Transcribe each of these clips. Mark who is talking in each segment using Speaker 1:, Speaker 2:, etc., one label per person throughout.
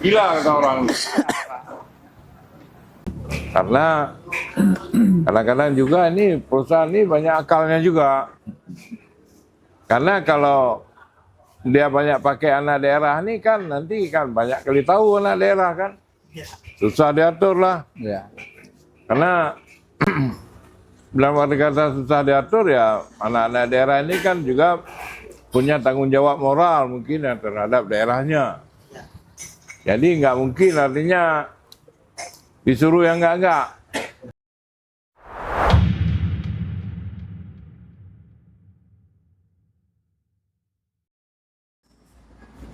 Speaker 1: Gila kata orang. Karena kadang-kadang juga ini perusahaan ini banyak akalnya juga. Karena kalau dia banyak pakai anak daerah ini kan nanti kan banyak kali tahu anak daerah kan. Susah diatur lah.
Speaker 2: Ya.
Speaker 1: Karena dalam arti kata susah diatur ya anak-anak daerah ini kan juga punya tanggung jawab moral mungkin ya terhadap daerahnya. Jadi nggak mungkin artinya disuruh yang enggak.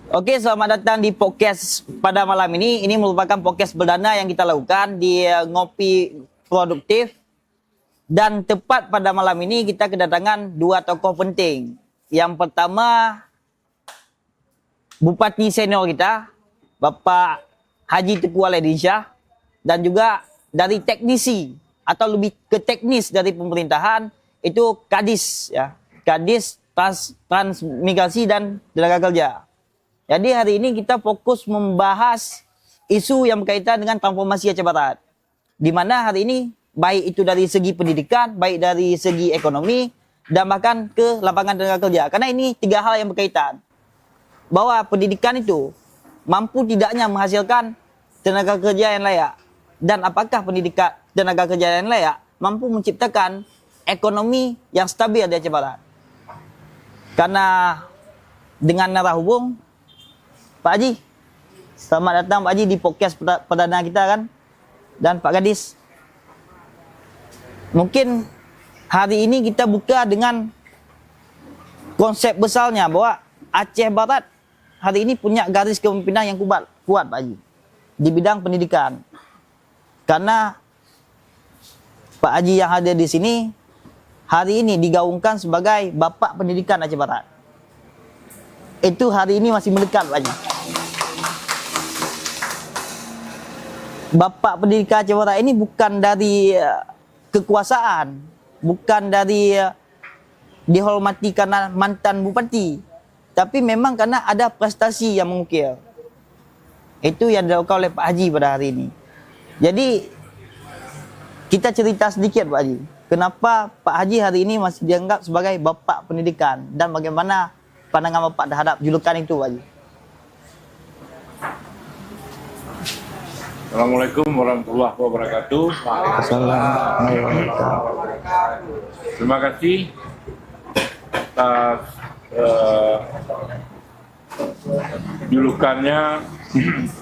Speaker 3: Oke, selamat datang di podcast pada malam ini. Ini merupakan podcast perdana yang kita lakukan di Ngopi Produktif. Dan tepat pada malam ini kita kedatangan dua tokoh penting. Yang pertama, Bupati senior kita, Bapak Haji Teku Waledinsyah. Dan juga dari teknisi atau lebih ke teknis dari pemerintahan, itu Kadis, ya. Kadis Transmigrasi dan Tenaga Kerja. Jadi hari ini kita fokus membahas isu yang berkaitan dengan transformasi Aceh Barat. Di mana hari ini baik itu dari segi pendidikan, baik dari segi ekonomi, dan bahkan ke lapangan tenaga kerja. Karena ini tiga hal yang berkaitan. Bahwa pendidikan itu mampu tidaknya menghasilkan tenaga kerja yang layak. Dan apakah pendidikan tenaga kerja yang layak mampu menciptakan ekonomi yang stabil di Aceh Barat. Karena dengan narah hubung, Pak Haji, selamat datang Pak Haji di podcast perdana kita kan. Dan Pak Kadis, mungkin hari ini kita buka dengan konsep besarnya bahwa Aceh Barat hari ini punya garis kepemimpinan yang kuat Pak Haji di bidang pendidikan. Karena Pak Haji yang hadir di sini hari ini digaungkan sebagai Bapak Pendidikan Aceh Barat. Itu hari ini masih melekat Pak Haji. Bapak Pendidikan Aceh Barat ini bukan dari kekuasaan, bukan dari dihormati karena mantan bupati, tapi memang karena ada prestasi yang mengukir. Itu yang dilakukan oleh Pak Haji pada hari ini. Jadi kita cerita sedikit Pak Haji, kenapa Pak Haji hari ini masih dianggap sebagai Bapak Pendidikan dan bagaimana pandangan Bapak terhadap julukan itu Pak Haji.
Speaker 1: Assalamualaikum warahmatullahi wabarakatuh. Terima kasih atas julukannya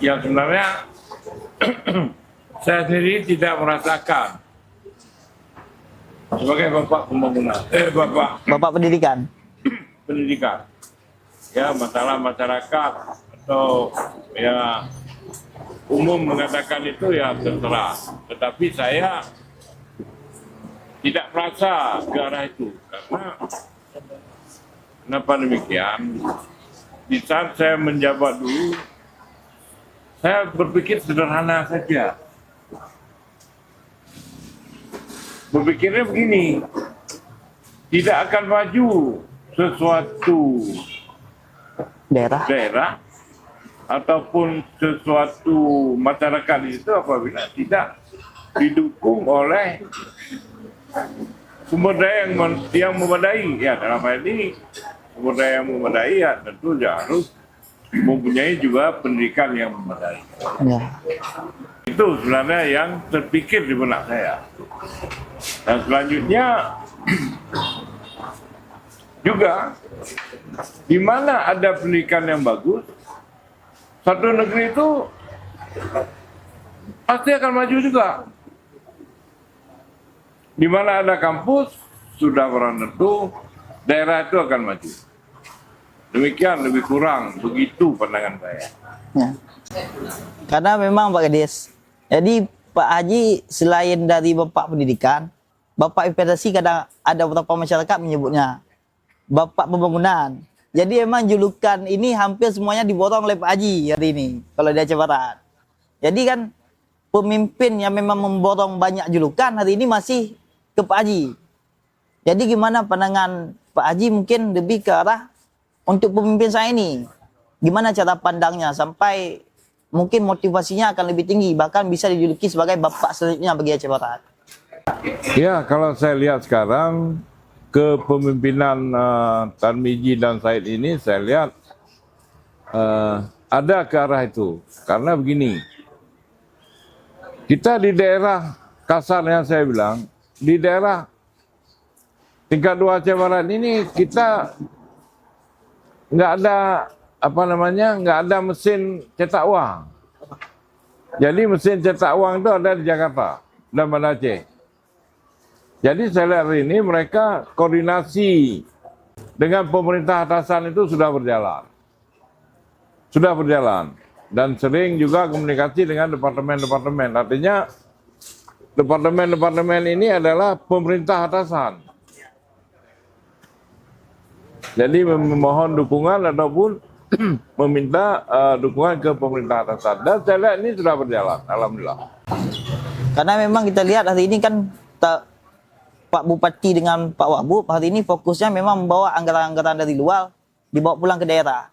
Speaker 1: yang sebenarnya saya sendiri tidak merasakan sebagai Bapak Pembangunan,
Speaker 3: Bapak Pendidikan.
Speaker 1: Pendidikan. Ya, masalah masyarakat atau ya umum mengatakan itu ya terserah. Tetapi saya tidak merasa ke arah itu. Karena kenapa demikian? Di saat saya menjabat dulu, saya berpikir sederhana saja. Berpikirnya begini, tidak akan maju sesuatu daerah ataupun sesuatu masyarakat itu apabila tidak didukung oleh sumber daya yang memadai. Ya, dalam hal ini sumber daya yang memadai ya tentu harus mempunyai juga pendidikan yang memadai.
Speaker 3: Ya.
Speaker 1: Itu sebenarnya yang terpikir di benak saya. Dan selanjutnya juga di mana ada pendidikan yang bagus, satu negeri itu pasti akan maju juga. Di mana ada kampus, sudah barang tentu daerah itu akan maju. Demikian lebih kurang begitu pandangan saya.
Speaker 3: Ya. Karena memang Pak Kadis, jadi Pak Haji selain dari Bapak Pendidikan, Bapak Investasi, kadang ada beberapa masyarakat menyebutnya Bapak Pembangunan. Jadi emang julukan ini hampir semuanya diborong oleh Pak Haji hari ini kalau di Aceh Barat. Jadi kan pemimpin yang memang memborong banyak julukan hari ini masih ke Pak Haji. Jadi gimana pandangan Pak Haji mungkin lebih ke arah untuk pemimpin saya ini gimana cara pandangnya sampai mungkin motivasinya akan lebih tinggi, bahkan bisa dijuluki sebagai bapak selanjutnya bagi Aceh Barat?
Speaker 1: Ya, kalau saya lihat sekarang kepemimpinan Tarmizi dan Said ini, saya lihat ada ke arah itu. Karena begini, kita di daerah kasarnya saya bilang, di daerah tingkat 2 Aceh Barat ini kita nggak ada nggak ada mesin cetak uang. Jadi mesin cetak uang itu ada di Jakarta dan Banda Aceh. Jadi saya lihat hari ini mereka koordinasi dengan pemerintah atasan itu sudah berjalan. Sudah berjalan. Dan sering juga komunikasi dengan departemen-departemen. Artinya departemen-departemen ini adalah pemerintah atasan. Jadi memohon dukungan ataupun meminta dukungan ke pemerintah atasan. Dan saya lihat ini sudah berjalan, alhamdulillah.
Speaker 3: Karena memang kita lihat hari ini kan Pak Bupati dengan Pak Wabub hari ini fokusnya memang membawa anggaran-anggaran dari luar dibawa pulang ke daerah.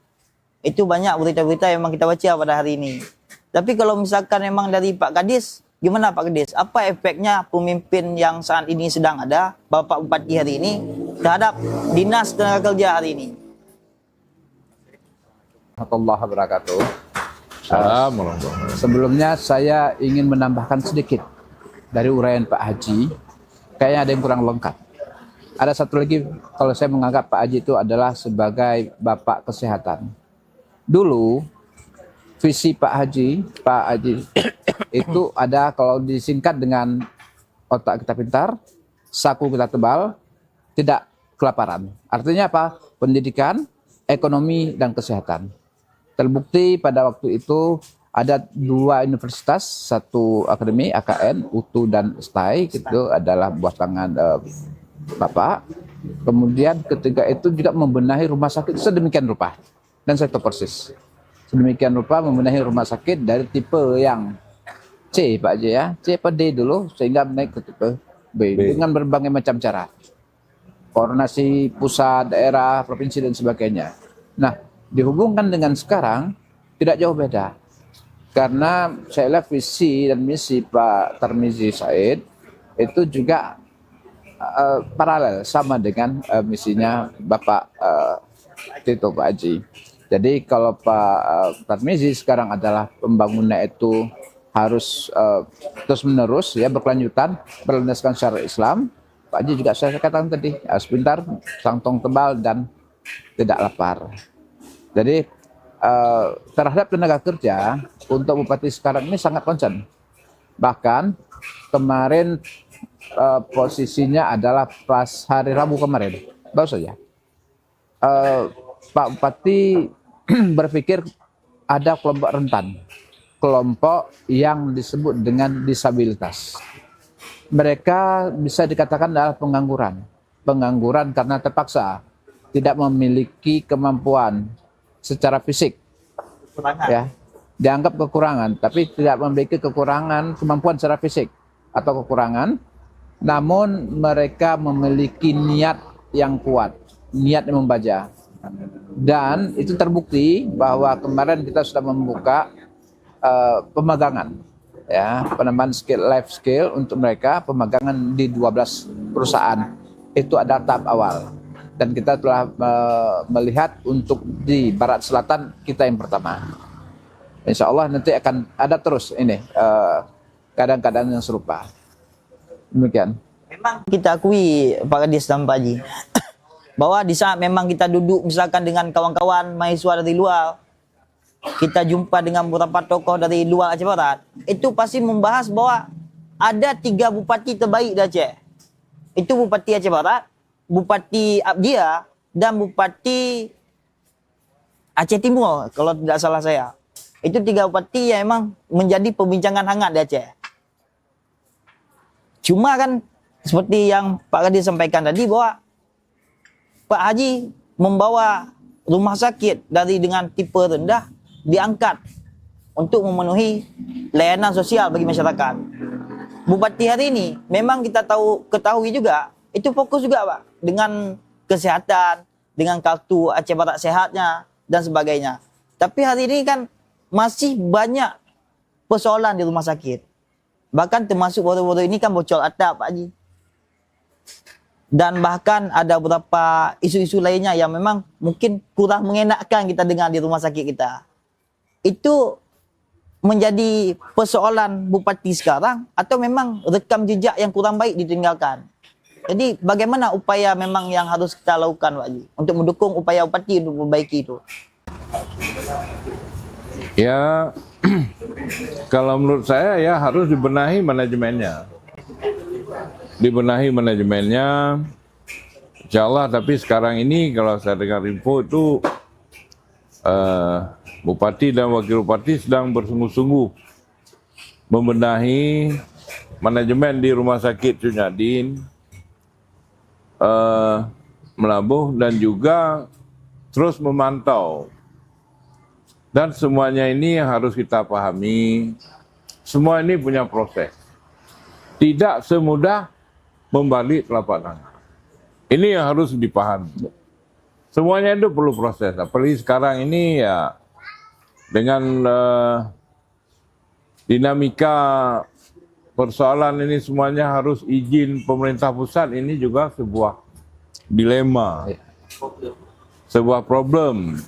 Speaker 3: Itu banyak berita-berita yang memang kita baca pada hari ini. Tapi kalau misalkan memang dari Pak Kadis, gimana Pak Kadis? Apa efeknya pemimpin yang saat ini sedang ada, Bapak Bupati hari ini, terhadap Dinas Tenaga Kerja hari ini?
Speaker 2: Warahmatullahi wabarakatuh.
Speaker 1: Assalamualaikum.
Speaker 2: Sebelumnya saya ingin menambahkan sedikit dari uraian Pak Haji. Kayaknya ada yang kurang lengkap. Ada satu lagi, kalau saya menganggap Pak Haji itu adalah sebagai bapak kesehatan. Dulu visi Pak Haji itu ada, kalau disingkat dengan otak kita pintar, saku kita tebal, tidak kelaparan. Artinya apa? Pendidikan, ekonomi, dan kesehatan. Terbukti pada waktu itu ada 2 universitas, satu akademi, AKN, UTU dan STAI, itu adalah buah tangan Bapak. Kemudian ketika itu juga membenahi rumah sakit sedemikian rupa. Dan saya tahu persis. Sedemikian rupa membenahi rumah sakit dari tipe yang C, Pak Haji ya, C atau D dulu, sehingga naik ke tipe B. Dengan berbagai macam cara. Koordinasi pusat, daerah, provinsi, dan sebagainya. Nah, dihubungkan dengan sekarang, tidak jauh beda. Karena saya lihat visi dan misi Pak Tarmizi Said itu juga paralel sama dengan misinya Bapak Tito Pak Haji. Jadi kalau Pak Tarmizi sekarang adalah pembangunan itu harus terus menerus ya, berkelanjutan, berlandaskan syariat Islam. Pak Haji juga saya katakan tadi harus pintar, santong tebal, dan tidak lapar. Jadi terhadap tenaga kerja untuk Bupati sekarang ini sangat concern. Bahkan kemarin posisinya adalah pas hari Rabu kemarin, baru saja Pak Bupati berpikir ada kelompok rentan, kelompok yang disebut dengan disabilitas. Mereka bisa dikatakan adalah pengangguran karena terpaksa, tidak memiliki kemampuan secara fisik, ya, dianggap kekurangan, tapi tidak memiliki kemampuan secara fisik atau kekurangan, namun mereka memiliki niat yang kuat, niat yang membaca, dan itu terbukti bahwa kemarin kita sudah membuka pemagangan, ya, penambahan life skill untuk mereka, pemagangan di 12 perusahaan. Itu adalah tahap awal. Dan kita telah melihat untuk di Barat Selatan kita yang pertama. Insya Allah nanti akan ada terus ini keadaan-keadaan yang serupa. Demikian.
Speaker 3: Memang kita akui Pak Kadis dan Pak Haji bahwa di saat memang kita duduk misalkan dengan kawan-kawan mahasiswa dari luar, kita jumpa dengan beberapa tokoh dari luar Aceh Barat, itu pasti membahas bahwa ada 3 bupati terbaik di Aceh. Itu Bupati Aceh Barat, Bupati Abdiya, dan Bupati Aceh Timur kalau tidak salah saya. Itu 3 bupati yang memang menjadi perbincangan hangat di Aceh. Cuma kan seperti yang Pak Kadis sampaikan tadi bahwa Pak Haji membawa rumah sakit dari dengan tipe rendah diangkat untuk memenuhi layanan sosial bagi masyarakat. Bupati hari ini memang kita ketahui juga itu fokus juga Pak dengan kesehatan, dengan kartu Aceh Barat Sehatnya dan sebagainya. Tapi hari ini kan masih banyak persoalan di rumah sakit. Bahkan termasuk baru-baru ini kan bocor atap Pak Haji. Dan bahkan ada beberapa isu-isu lainnya yang memang mungkin kurang mengenakkan kita dengar di rumah sakit kita. Itu menjadi persoalan bupati sekarang atau memang rekam jejak yang kurang baik ditinggalkan. Jadi bagaimana upaya memang yang harus kita lakukan Pak Haji untuk mendukung upaya bupati untuk memperbaiki itu?
Speaker 1: Ya, kalau menurut saya ya harus dibenahi manajemennya. Dibenahi manajemennya, insya Allah. Tapi sekarang ini kalau saya dengar info itu Bupati dan Wakil Bupati sedang bersungguh-sungguh membenahi manajemen di Rumah Sakit Sunyadin, Melabuh, dan juga terus memantau. Dan semuanya ini yang harus kita pahami, semua ini punya proses. Tidak semudah membalik telapak tangan. Ini yang harus dipahami. Semuanya itu perlu proses. Apalagi sekarang ini ya dengan dinamika persoalan ini semuanya harus izin pemerintah pusat, ini juga sebuah dilema. Sebuah problem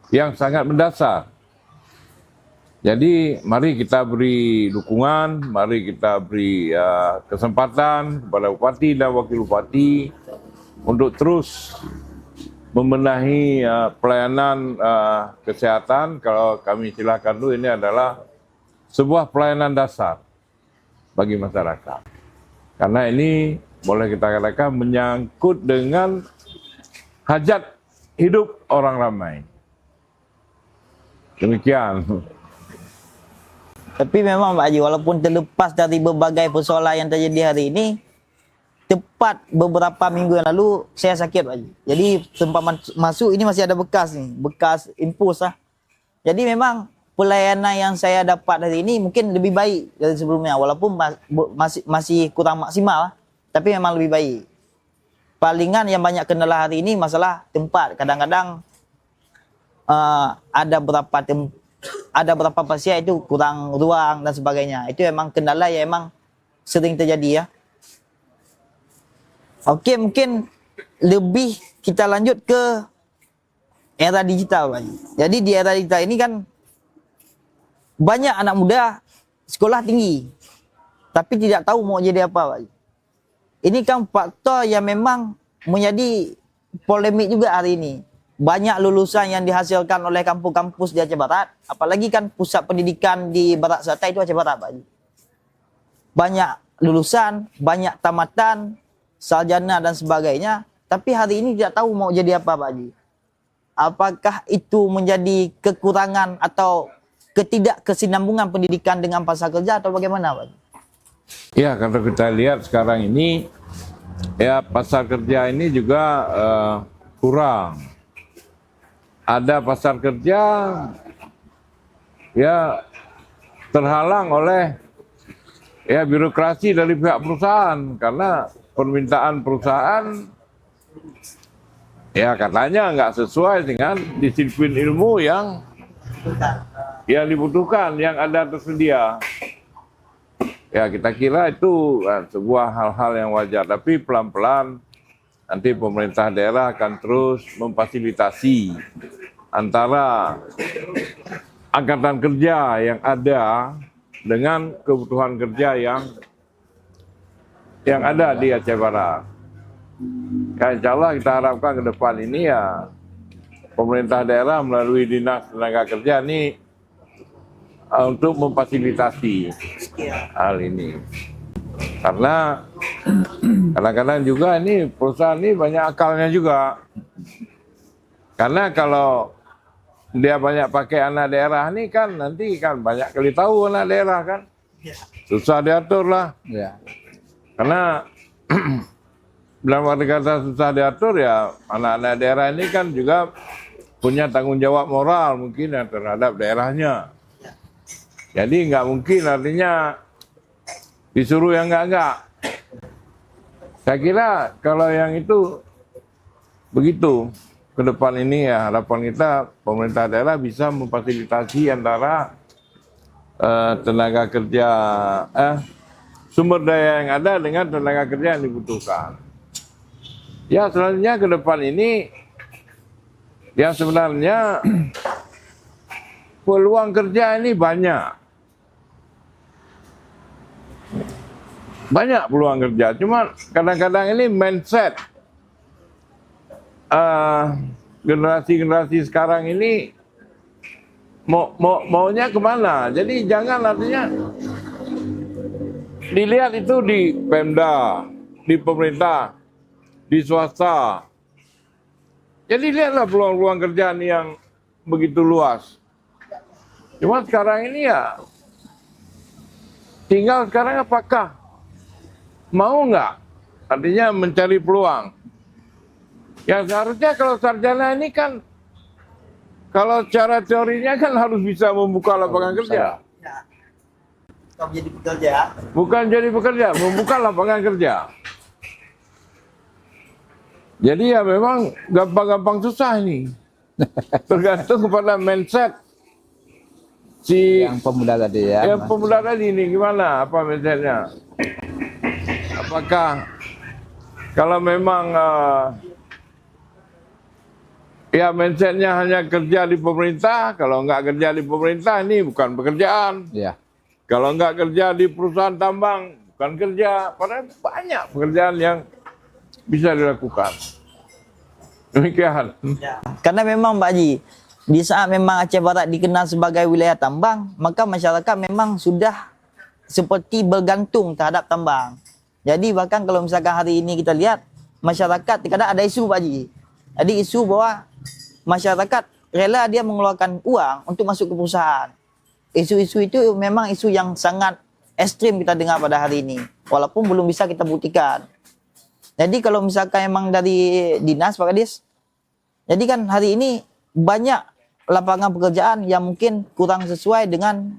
Speaker 1: yang sangat mendasar. Jadi mari kita beri dukungan, mari kita beri kesempatan kepada Bupati dan Wakil Bupati untuk terus membenahi pelayanan kesehatan. Kalau kami silakan dulu, ini adalah sebuah pelayanan dasar bagi masyarakat. Karena ini boleh kita katakan menyangkut dengan hajat hidup orang ramai. Demikian.
Speaker 3: Tapi memang Pak Haji, walaupun terlepas dari berbagai persoalan yang terjadi hari ini, tepat beberapa minggu yang lalu saya sakit Pak Haji. Jadi tempat masuk ini masih ada bekas nih, bekas infus lah. Jadi memang pelayanan yang saya dapat hari ini mungkin lebih baik dari sebelumnya, walaupun masih kurang maksimal, tapi memang lebih baik. Palingan yang banyak kendala hari ini masalah tempat. Kadang-kadang ada beberapa pasien itu kurang ruang dan sebagainya. Itu memang kendala yang memang sering terjadi ya. Okey, mungkin lebih kita lanjut ke era digital Pak Haji. Jadi di era digital ini kan banyak anak muda sekolah tinggi tapi tidak tahu mau jadi apa Pak Haji. Ini kan faktor yang memang menjadi polemik juga hari ini. Banyak lulusan yang dihasilkan oleh kampus-kampus di Aceh Barat, apalagi kan pusat pendidikan di Barat Selatan itu Aceh Barat Pak Haji. Banyak lulusan, banyak tamatan, sarjana dan sebagainya, tapi hari ini tidak tahu mau jadi apa Pak Haji. Apakah itu menjadi kekurangan atau ketidakkesinambungan pendidikan dengan pasar kerja atau bagaimana Pak Haji?
Speaker 1: Ya, kalau kita lihat sekarang ini, ya pasar kerja ini juga kurang. Ada pasar kerja ya terhalang oleh ya birokrasi dari pihak perusahaan, karena permintaan perusahaan ya katanya nggak sesuai dengan disiplin ilmu yang dibutuhkan, yang ada tersedia. Ya kita kira itu sebuah hal-hal yang wajar, tapi pelan-pelan nanti pemerintah daerah akan terus memfasilitasi antara angkatan kerja yang ada dengan kebutuhan kerja yang ada di Aceh Barat. Ya, insya Allah kita harapkan ke depan ini ya pemerintah daerah melalui Dinas Tenaga Kerja ini untuk memfasilitasi hal ini. Karena kadang-kadang juga ini perusahaan ini banyak akalnya juga. Karena kalau dia banyak pakai anak daerah ini kan nanti kan banyak kali tahu anak daerah kan. Susah diatur lah.
Speaker 2: Ya.
Speaker 1: Karena dalam arti kata susah diatur ya anak-anak daerah ini kan juga punya tanggung jawab moral mungkin ya terhadap daerahnya. Jadi nggak mungkin artinya disuruh yang enggak. Saya kira kalau yang itu begitu. ke depan ini ya harapan kita pemerintah daerah bisa memfasilitasi antara tenaga kerja sumber daya yang ada dengan tenaga kerja yang dibutuhkan. Ya selanjutnya ke depan ini yang sebenarnya peluang kerja ini banyak. Banyak peluang kerja, cuma kadang-kadang ini mindset generasi-generasi sekarang ini maunya kemana? Jadi jangan artinya dilihat itu di Pemda, di pemerintah, di swasta. Jadi lihatlah peluang-peluang kerjaan yang begitu luas. Cuma sekarang ini ya tinggal sekarang apakah mau nggak? Artinya mencari peluang. Ya seharusnya kalau sarjana ini kan, kalau cara teorinya kan harus bisa membuka lapangan kerja.
Speaker 3: Bukan jadi pekerja.
Speaker 1: Bukan jadi pekerja, membuka lapangan kerja. Jadi ya memang gampang-gampang susah ini. Tergantung kepada mindset si
Speaker 2: Yang pemuda tadi ya.
Speaker 1: yang pemuda tadi ini gimana, apa mindsetnya? Apakah kalau memang ya mindsetnya hanya kerja di pemerintah, kalau nggak kerja di pemerintah ini bukan pekerjaan.
Speaker 2: Ya.
Speaker 1: Kalau nggak kerja di perusahaan tambang, bukan kerja. Padahal banyak pekerjaan yang bisa dilakukan. Demikian.
Speaker 3: Ya. Karena memang Pak Haji, di saat memang Aceh Barat dikenal sebagai wilayah tambang, maka masyarakat memang sudah seperti bergantung terhadap tambang. Jadi bahkan kalau misalkan hari ini kita lihat, masyarakat kadang ada isu Pak Haji. Ada isu bahwa masyarakat rela dia mengeluarkan uang untuk masuk ke perusahaan. Isu-isu itu memang isu yang sangat ekstrim kita dengar pada hari ini. Walaupun belum bisa kita buktikan. Jadi kalau misalkan memang dari dinas Pak Kadis, jadi kan hari ini banyak lapangan pekerjaan yang mungkin kurang sesuai dengan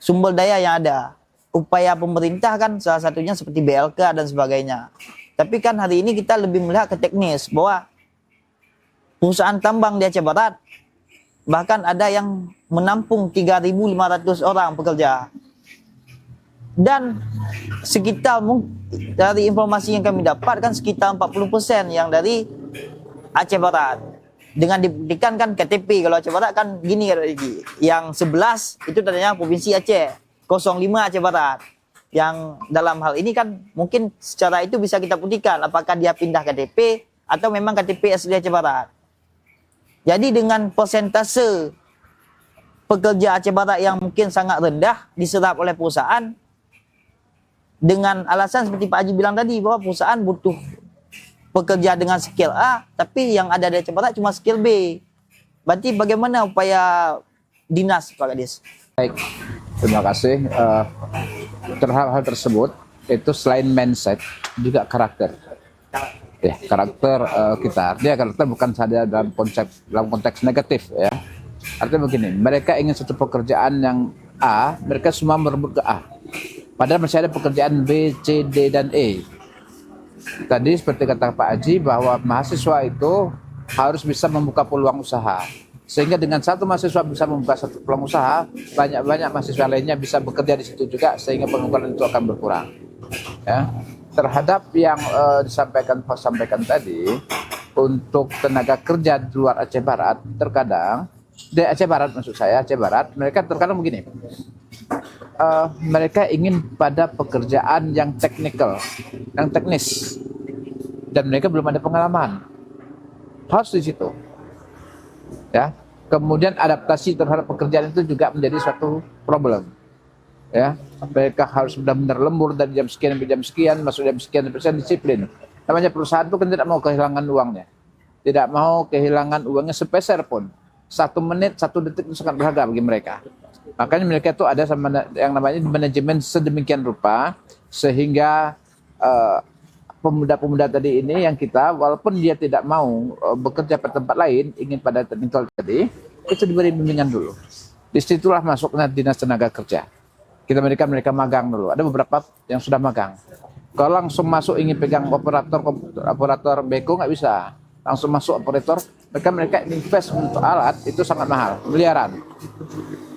Speaker 3: sumber daya yang ada. Upaya pemerintah kan salah satunya seperti BLK dan sebagainya. Tapi kan hari ini kita lebih melihat ke teknis bahwa perusahaan tambang di Aceh Barat bahkan ada yang menampung 3.500 orang pekerja. Dan sekitar dari informasi yang kami dapat kan sekitar 40% yang dari Aceh Barat. Dengan dibuktikan kan KTP kalau Aceh Barat kan gini yang 11 itu tadinya Provinsi Aceh, 05 Aceh Barat. Yang dalam hal ini kan mungkin secara itu bisa kita buktikan apakah dia pindah KTP atau memang KTP asli Aceh Barat. Jadi dengan persentase pekerja Aceh Barat yang mungkin sangat rendah diserap oleh perusahaan dengan alasan seperti Pak Haji bilang tadi bahwa perusahaan butuh pekerja dengan skill A tapi yang ada di Aceh Barat cuma skill B. Berarti bagaimana upaya dinas Pak Kadis?
Speaker 2: Baik, terima kasih. Terhadap hal tersebut itu selain mindset juga karakter. Ya, karakter kita. Artinya karakter bukan saja dalam konteks negatif ya. Artinya begini, mereka ingin satu pekerjaan yang A, mereka semua merebut ke A. Padahal masih ada pekerjaan B, C, D, dan E. Tadi seperti kata Pak Haji bahwa mahasiswa itu harus bisa membuka peluang usaha. Sehingga dengan satu mahasiswa bisa membuka satu peluang usaha, banyak-banyak mahasiswa lainnya bisa bekerja di situ juga sehingga pengangguran itu akan berkurang. Ya. Terhadap yang disampaikan tadi untuk tenaga kerja di luar Aceh Barat, terkadang di Aceh Barat maksud saya Aceh Barat mereka terkadang begini, mereka ingin pada pekerjaan yang teknikal, yang teknis, dan mereka belum ada pengalaman, harus di situ, ya. Kemudian adaptasi terhadap pekerjaan itu juga menjadi suatu problem. Ya, mereka harus benar-benar lembur dari jam sekian sampai jam sekian, masuk jam sekian persen disiplin. Namanya perusahaan itu kan tidak mau kehilangan uangnya, tidak mau kehilangan uangnya sepeser pun. 1 menit, 1 detik itu sangat berharga bagi mereka. Makanya mereka itu ada sama yang namanya manajemen sedemikian rupa sehingga pemuda-pemuda tadi ini yang kita walaupun dia tidak mau bekerja pada tempat lain, ingin pada teknikal tadi, itu diberi bimbingan dulu. Disitulah masuknya dinas tenaga kerja. Mereka magang dulu. Ada beberapa yang sudah magang. Kalau langsung masuk ingin pegang operator beko nggak bisa. Langsung masuk operator mereka invest untuk alat itu sangat mahal, miliaran.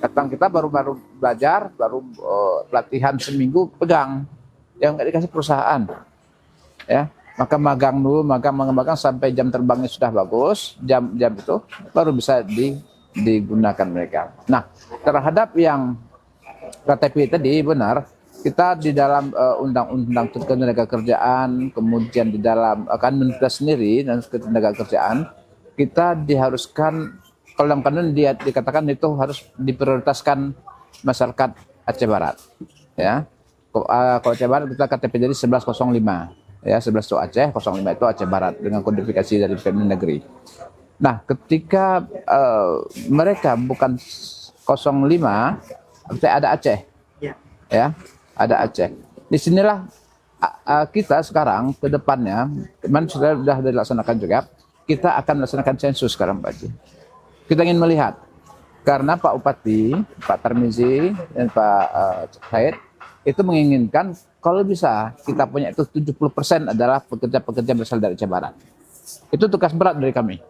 Speaker 2: Datang kita baru belajar, baru pelatihan seminggu pegang, yang nggak dikasih perusahaan, ya. Maka magang dulu, magang sampai jam terbangnya sudah bagus, jam itu baru bisa digunakan mereka. Nah, terhadap yang KTP tadi benar, kita di dalam undang-undang tenaga kerjaan, kemudian di dalam kanun kita sendiri dan tenaga kerjaan, kita diharuskan, kalau dalam kanun dia dikatakan itu harus diprioritaskan masyarakat Aceh Barat, ya. Kalau Aceh Barat kita KTP jadi 1105, ya, 11 itu Aceh, 05 itu Aceh Barat dengan kodifikasi dari Kemendagri. Nah, ketika mereka bukan 05, berarti ada Aceh, ya, ada Aceh. Disinilah kita sekarang ke depannya, kemarin sudah dilaksanakan juga, kita akan melaksanakan sensus sekarang, Pak Haji. Kita ingin melihat, karena Pak Bupati, Pak Tarmizi, dan Pak Said itu menginginkan kalau bisa kita punya itu 70% adalah pekerja-pekerja berasal dari Aceh Barat. Itu tugas berat dari kami.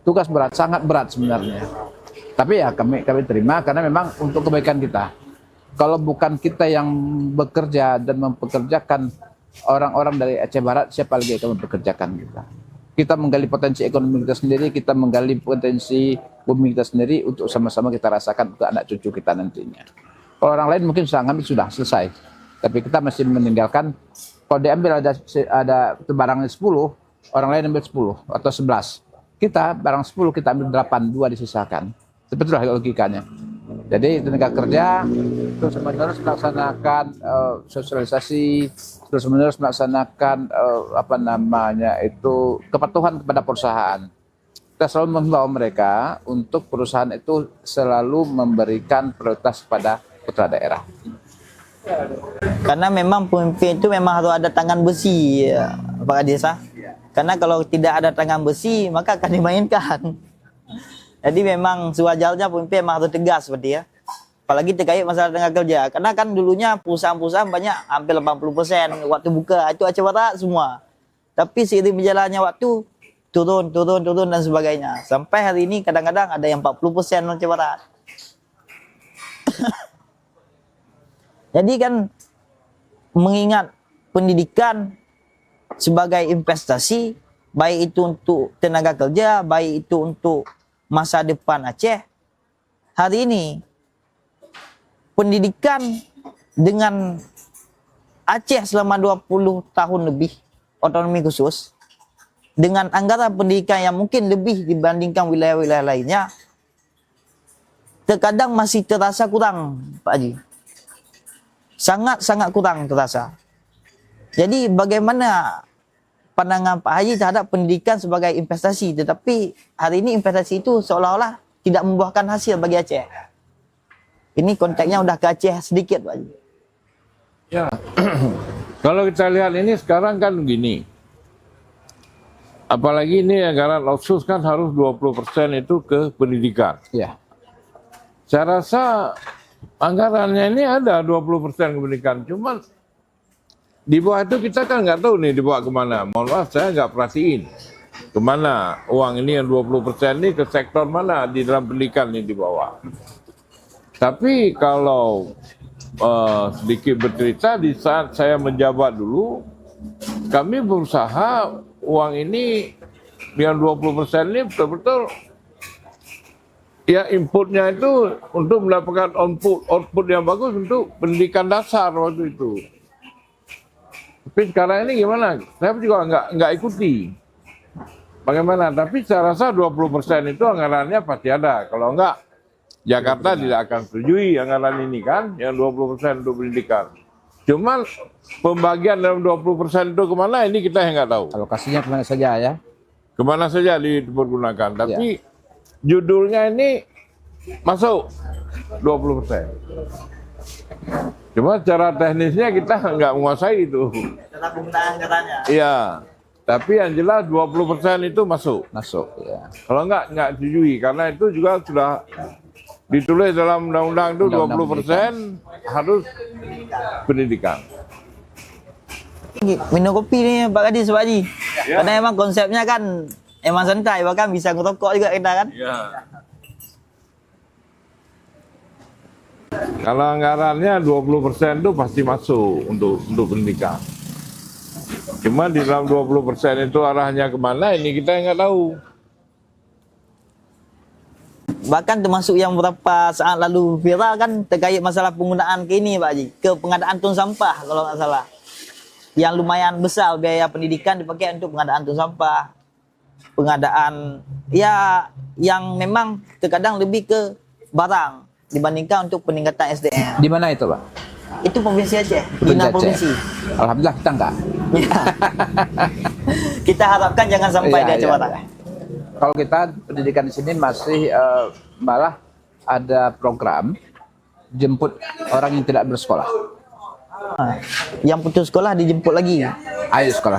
Speaker 2: Tugas berat, sangat berat sebenarnya. Tapi ya kami terima karena memang untuk kebaikan kita. Kalau bukan kita yang bekerja dan mempekerjakan orang-orang dari Aceh Barat, siapa lagi yang akan mempekerjakan kita? Kita menggali potensi ekonomi kita sendiri, kita menggali potensi bumi kita sendiri untuk sama-sama kita rasakan untuk anak cucu kita nantinya. Kalau orang lain mungkin sudah ngambil, sudah selesai. Tapi kita masih meninggalkan, kalau diambil ada barangnya 10, orang lain ambil 10 atau 11. Kita barang 10 kita ambil 8, 2 disisakan. Seperti itulah logikanya. Jadi tenaga kerja terus-menerus melaksanakan sosialisasi, terus-menerus melaksanakan kepatuhan kepada perusahaan. Kita selalu membawa mereka untuk perusahaan itu selalu memberikan prioritas pada putra daerah.
Speaker 3: Karena memang pemimpin itu memang harus ada tangan besi, ya, Pak Desa. Karena kalau tidak ada tangan besi, maka akan dimainkan. Jadi memang sewajarnya pemimpin memang harus tegas seperti ya. Apalagi terkait masalah tenaga kerja. Karena kan dulunya perusahaan-perusahaan banyak, hampir 80% waktu buka itu Aceh Barat semua. Tapi seiring berjalannya waktu, turun dan sebagainya. Sampai hari ini kadang-kadang ada yang 40% Aceh Barat. Jadi kan mengingat pendidikan sebagai investasi, baik itu untuk tenaga kerja, baik itu untuk masa depan Aceh. Hari ini pendidikan dengan Aceh selama 20 tahun lebih otonomi khusus, dengan anggaran pendidikan yang mungkin lebih dibandingkan wilayah-wilayah lainnya, terkadang masih terasa kurang, Pak Haji. Sangat-sangat kurang terasa. Jadi bagaimana pandangan Pak Haji terhadap pendidikan sebagai investasi, tetapi hari ini investasi itu seolah-olah tidak membuahkan hasil bagi Aceh. Ini konteksnya udah ke Aceh sedikit, Pak Haji.
Speaker 1: Ya, kalau kita lihat ini sekarang kan begini. Apalagi ini anggaran otsus kan harus 20% itu ke pendidikan.
Speaker 2: Ya.
Speaker 1: Saya rasa anggarannya ini ada 20% ke pendidikan. Cuman di bawah itu kita kan nggak tahu nih dibawa kemana. Mohon maaf, saya nggak perhatiin kemana uang ini yang 20% ini, ke sektor mana di dalam pendidikan ini dibawa. Tapi kalau sedikit bercerita, di saat saya menjabat dulu, kami berusaha uang ini yang 20% ini betul-betul ya inputnya itu untuk mendapatkan output yang bagus untuk pendidikan dasar waktu itu. Tapi sekarang ini gimana? Saya juga nggak ikuti. Bagaimana? Tapi saya rasa 20% itu anggarannya pasti ada. Kalau enggak, Jakarta tidak akan setujui anggaran ini kan, yang 20% untuk pendidikan. Cuman pembagian dalam 20% itu kemana, ini kita yang nggak tahu.
Speaker 2: Alokasinya kemana saja ya?
Speaker 1: Kemana saja dipergunakan. Tapi judulnya ini masuk 20%. Cuma secara teknisnya kita nggak menguasai itu.
Speaker 3: Cara penggunaan katanya.
Speaker 1: Iya. Tapi yang jelas 20% itu masuk.
Speaker 2: Masuk, ya.
Speaker 1: Kalau nggak setujui. Karena itu juga sudah ditulis dalam undang-undang itu 20% harus pendidikan.
Speaker 3: Minum kopi nih Pak Kadis, Pak Haji. Karena emang konsepnya kan emang santai, bahkan bisa ngerokok juga kita kan.
Speaker 1: Ya. Kalau anggarannya 20% itu pasti masuk untuk pendidikan. Cuma di dalam 20% itu arahnya kemana ini kita nggak tahu.
Speaker 3: Bahkan termasuk yang beberapa saat lalu viral kan terkait masalah penggunaan ke ini Pak Haji, ke pengadaan tong sampah kalau nggak salah. Yang lumayan besar biaya pendidikan dipakai untuk pengadaan tong sampah. Pengadaan ya yang memang terkadang lebih ke barang dibandingkan untuk peningkatan SDM.
Speaker 2: Di mana itu, Pak?
Speaker 3: Itu provinsi Aceh,
Speaker 2: Provinsi
Speaker 3: Dinas
Speaker 2: Aceh.
Speaker 3: provinsi.
Speaker 2: Alhamdulillah kita enggak.
Speaker 3: Ya. Kita harapkan jangan sampai
Speaker 2: Iya,
Speaker 3: di Aceh
Speaker 2: iya.
Speaker 3: Barat.
Speaker 2: Kalau kita pendidikan di sini masih malah ada program jemput orang yang tidak bersekolah.
Speaker 3: Yang putus sekolah dijemput lagi.
Speaker 2: Ayo sekolah,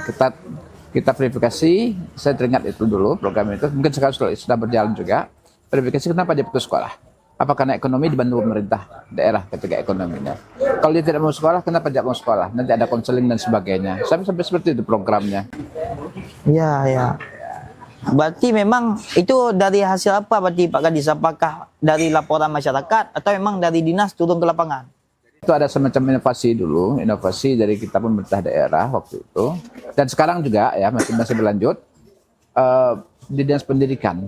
Speaker 2: kita verifikasi. Saya teringat itu dulu program itu. Mungkin sekarang sudah berjalan juga. Verifikasi kenapa dia putus sekolah. Apa karena ekonomi dibantu pemerintah daerah ketika ekonominya. Kalau dia tidak mau sekolah, kenapa tidak mau sekolah? Nanti ada konseling dan sebagainya. Sampai seperti itu programnya.
Speaker 3: Ya, ya. Berarti memang itu dari hasil apa berarti Pak Kadis? Apakah dari laporan masyarakat atau memang dari dinas turun ke lapangan?
Speaker 2: Itu ada semacam inovasi dulu, inovasi dari kita pemerintah daerah waktu itu. Dan sekarang juga ya masih berlanjut di dinas pendidikan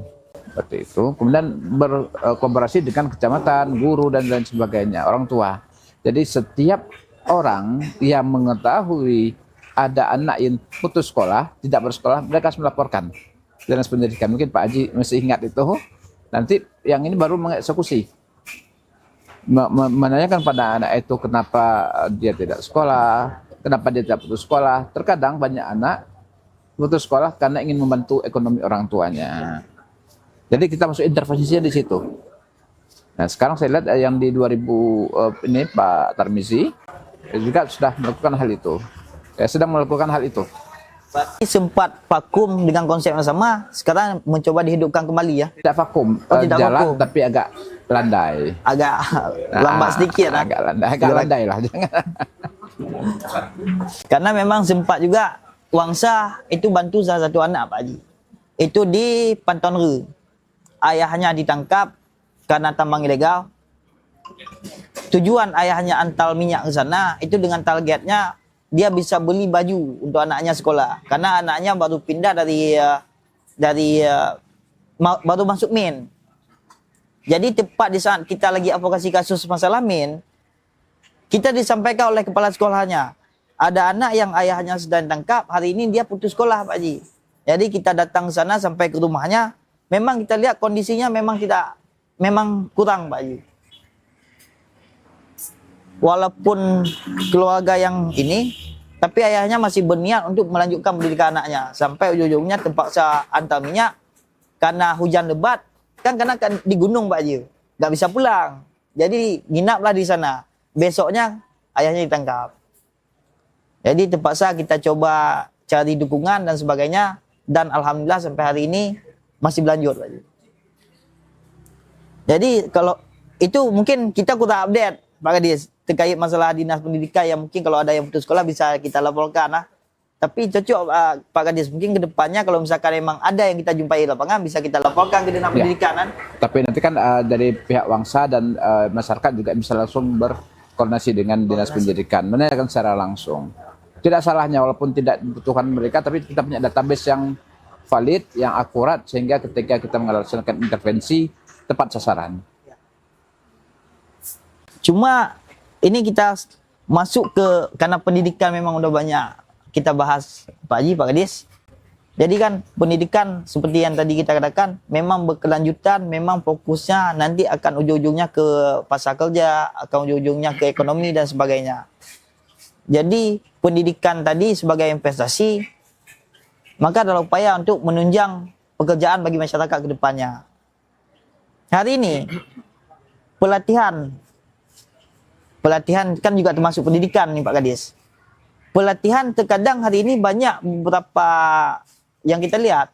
Speaker 2: seperti itu. Kemudian berkolaborasi dengan kecamatan, guru dan lain sebagainya, orang tua. Jadi setiap orang yang mengetahui ada anak yang putus sekolah, tidak bersekolah, mereka harus melaporkan dinas pendidikan. Mungkin Pak Haji masih ingat itu. Nanti yang ini baru mengeksekusi. Menanyakan pada anak itu kenapa dia tidak sekolah, kenapa dia tidak putus sekolah. Terkadang banyak anak putus sekolah karena ingin membantu ekonomi orang tuanya. Jadi kita masuk intervensinya di situ. Nah sekarang saya lihat yang di 2000 ini Pak Tarmizi juga sudah melakukan hal itu. Sedang melakukan hal itu.
Speaker 3: Berarti sempat vakum dengan konsep yang sama, sekarang mencoba dihidupkan kembali ya?
Speaker 2: Tidak vakum,
Speaker 3: Tidak
Speaker 2: jalan
Speaker 3: vakum.
Speaker 2: tapi agak landai.
Speaker 3: Agak lambat sedikit lah.
Speaker 2: Agak landai lah.
Speaker 3: Karena memang sempat juga Wangsa itu bantu salah satu anak Pak Haji. Itu di Pantonru. Ayahnya ditangkap karena tambang ilegal. Tujuan ayahnya antar minyak ke sana itu dengan targetnya dia bisa beli baju untuk anaknya sekolah. Karena anaknya baru pindah baru masuk min. Jadi tepat di saat kita lagi advokasi kasus masalah min, kita disampaikan oleh kepala sekolahnya, ada anak yang ayahnya sedang ditangkap, hari ini dia putus sekolah Pak Haji. Jadi kita datang ke sana sampai ke rumahnya, memang kita lihat kondisinya memang kurang Pak Haji. Walaupun keluarga yang ini, tapi ayahnya masih berniat untuk melanjutkan pendidikan anaknya. Sampai ujung-ujungnya terpaksa antar minyak karena hujan lebat. Karena di gunung Pak Haji, nggak bisa pulang. Jadi nginaplah di sana. Besoknya ayahnya ditangkap. Jadi terpaksa kita coba cari dukungan dan sebagainya. Dan alhamdulillah sampai hari ini masih berlanjut Pak Haji. Jadi kalau itu mungkin kita kurang update Pak Kadis terkait masalah dinas pendidikan yang mungkin kalau ada yang putus sekolah bisa kita laporkan lah. Tapi cocok Pak Kadis, mungkin ke depannya kalau misalkan memang ada yang kita jumpai di lapangan bisa kita laporkan ke dinas pendidikan kan.
Speaker 2: Tapi nanti kan dari pihak Wangsa dan masyarakat juga bisa langsung berkoordinasi dengan dinas pendidikan, menanyakan secara langsung. Tidak salahnya walaupun tidak dibutuhkan mereka, tapi kita punya database yang valid, yang akurat sehingga ketika kita melaksanakan intervensi tepat sasaran.
Speaker 3: Cuma ini kita masuk ke karena pendidikan memang udah banyak kita bahas Pak Haji, Pak Kadis. Jadi kan pendidikan seperti yang tadi kita katakan memang berkelanjutan, memang fokusnya nanti akan ujung-ujungnya ke pasar kerja, akan ujung-ujungnya ke ekonomi dan sebagainya. Jadi pendidikan tadi sebagai investasi, maka adalah upaya untuk menunjang pekerjaan bagi masyarakat ke depannya. Hari ini pelatihan kan juga termasuk pendidikan nih Pak Kadis. Pelatihan terkadang hari ini banyak beberapa yang kita lihat,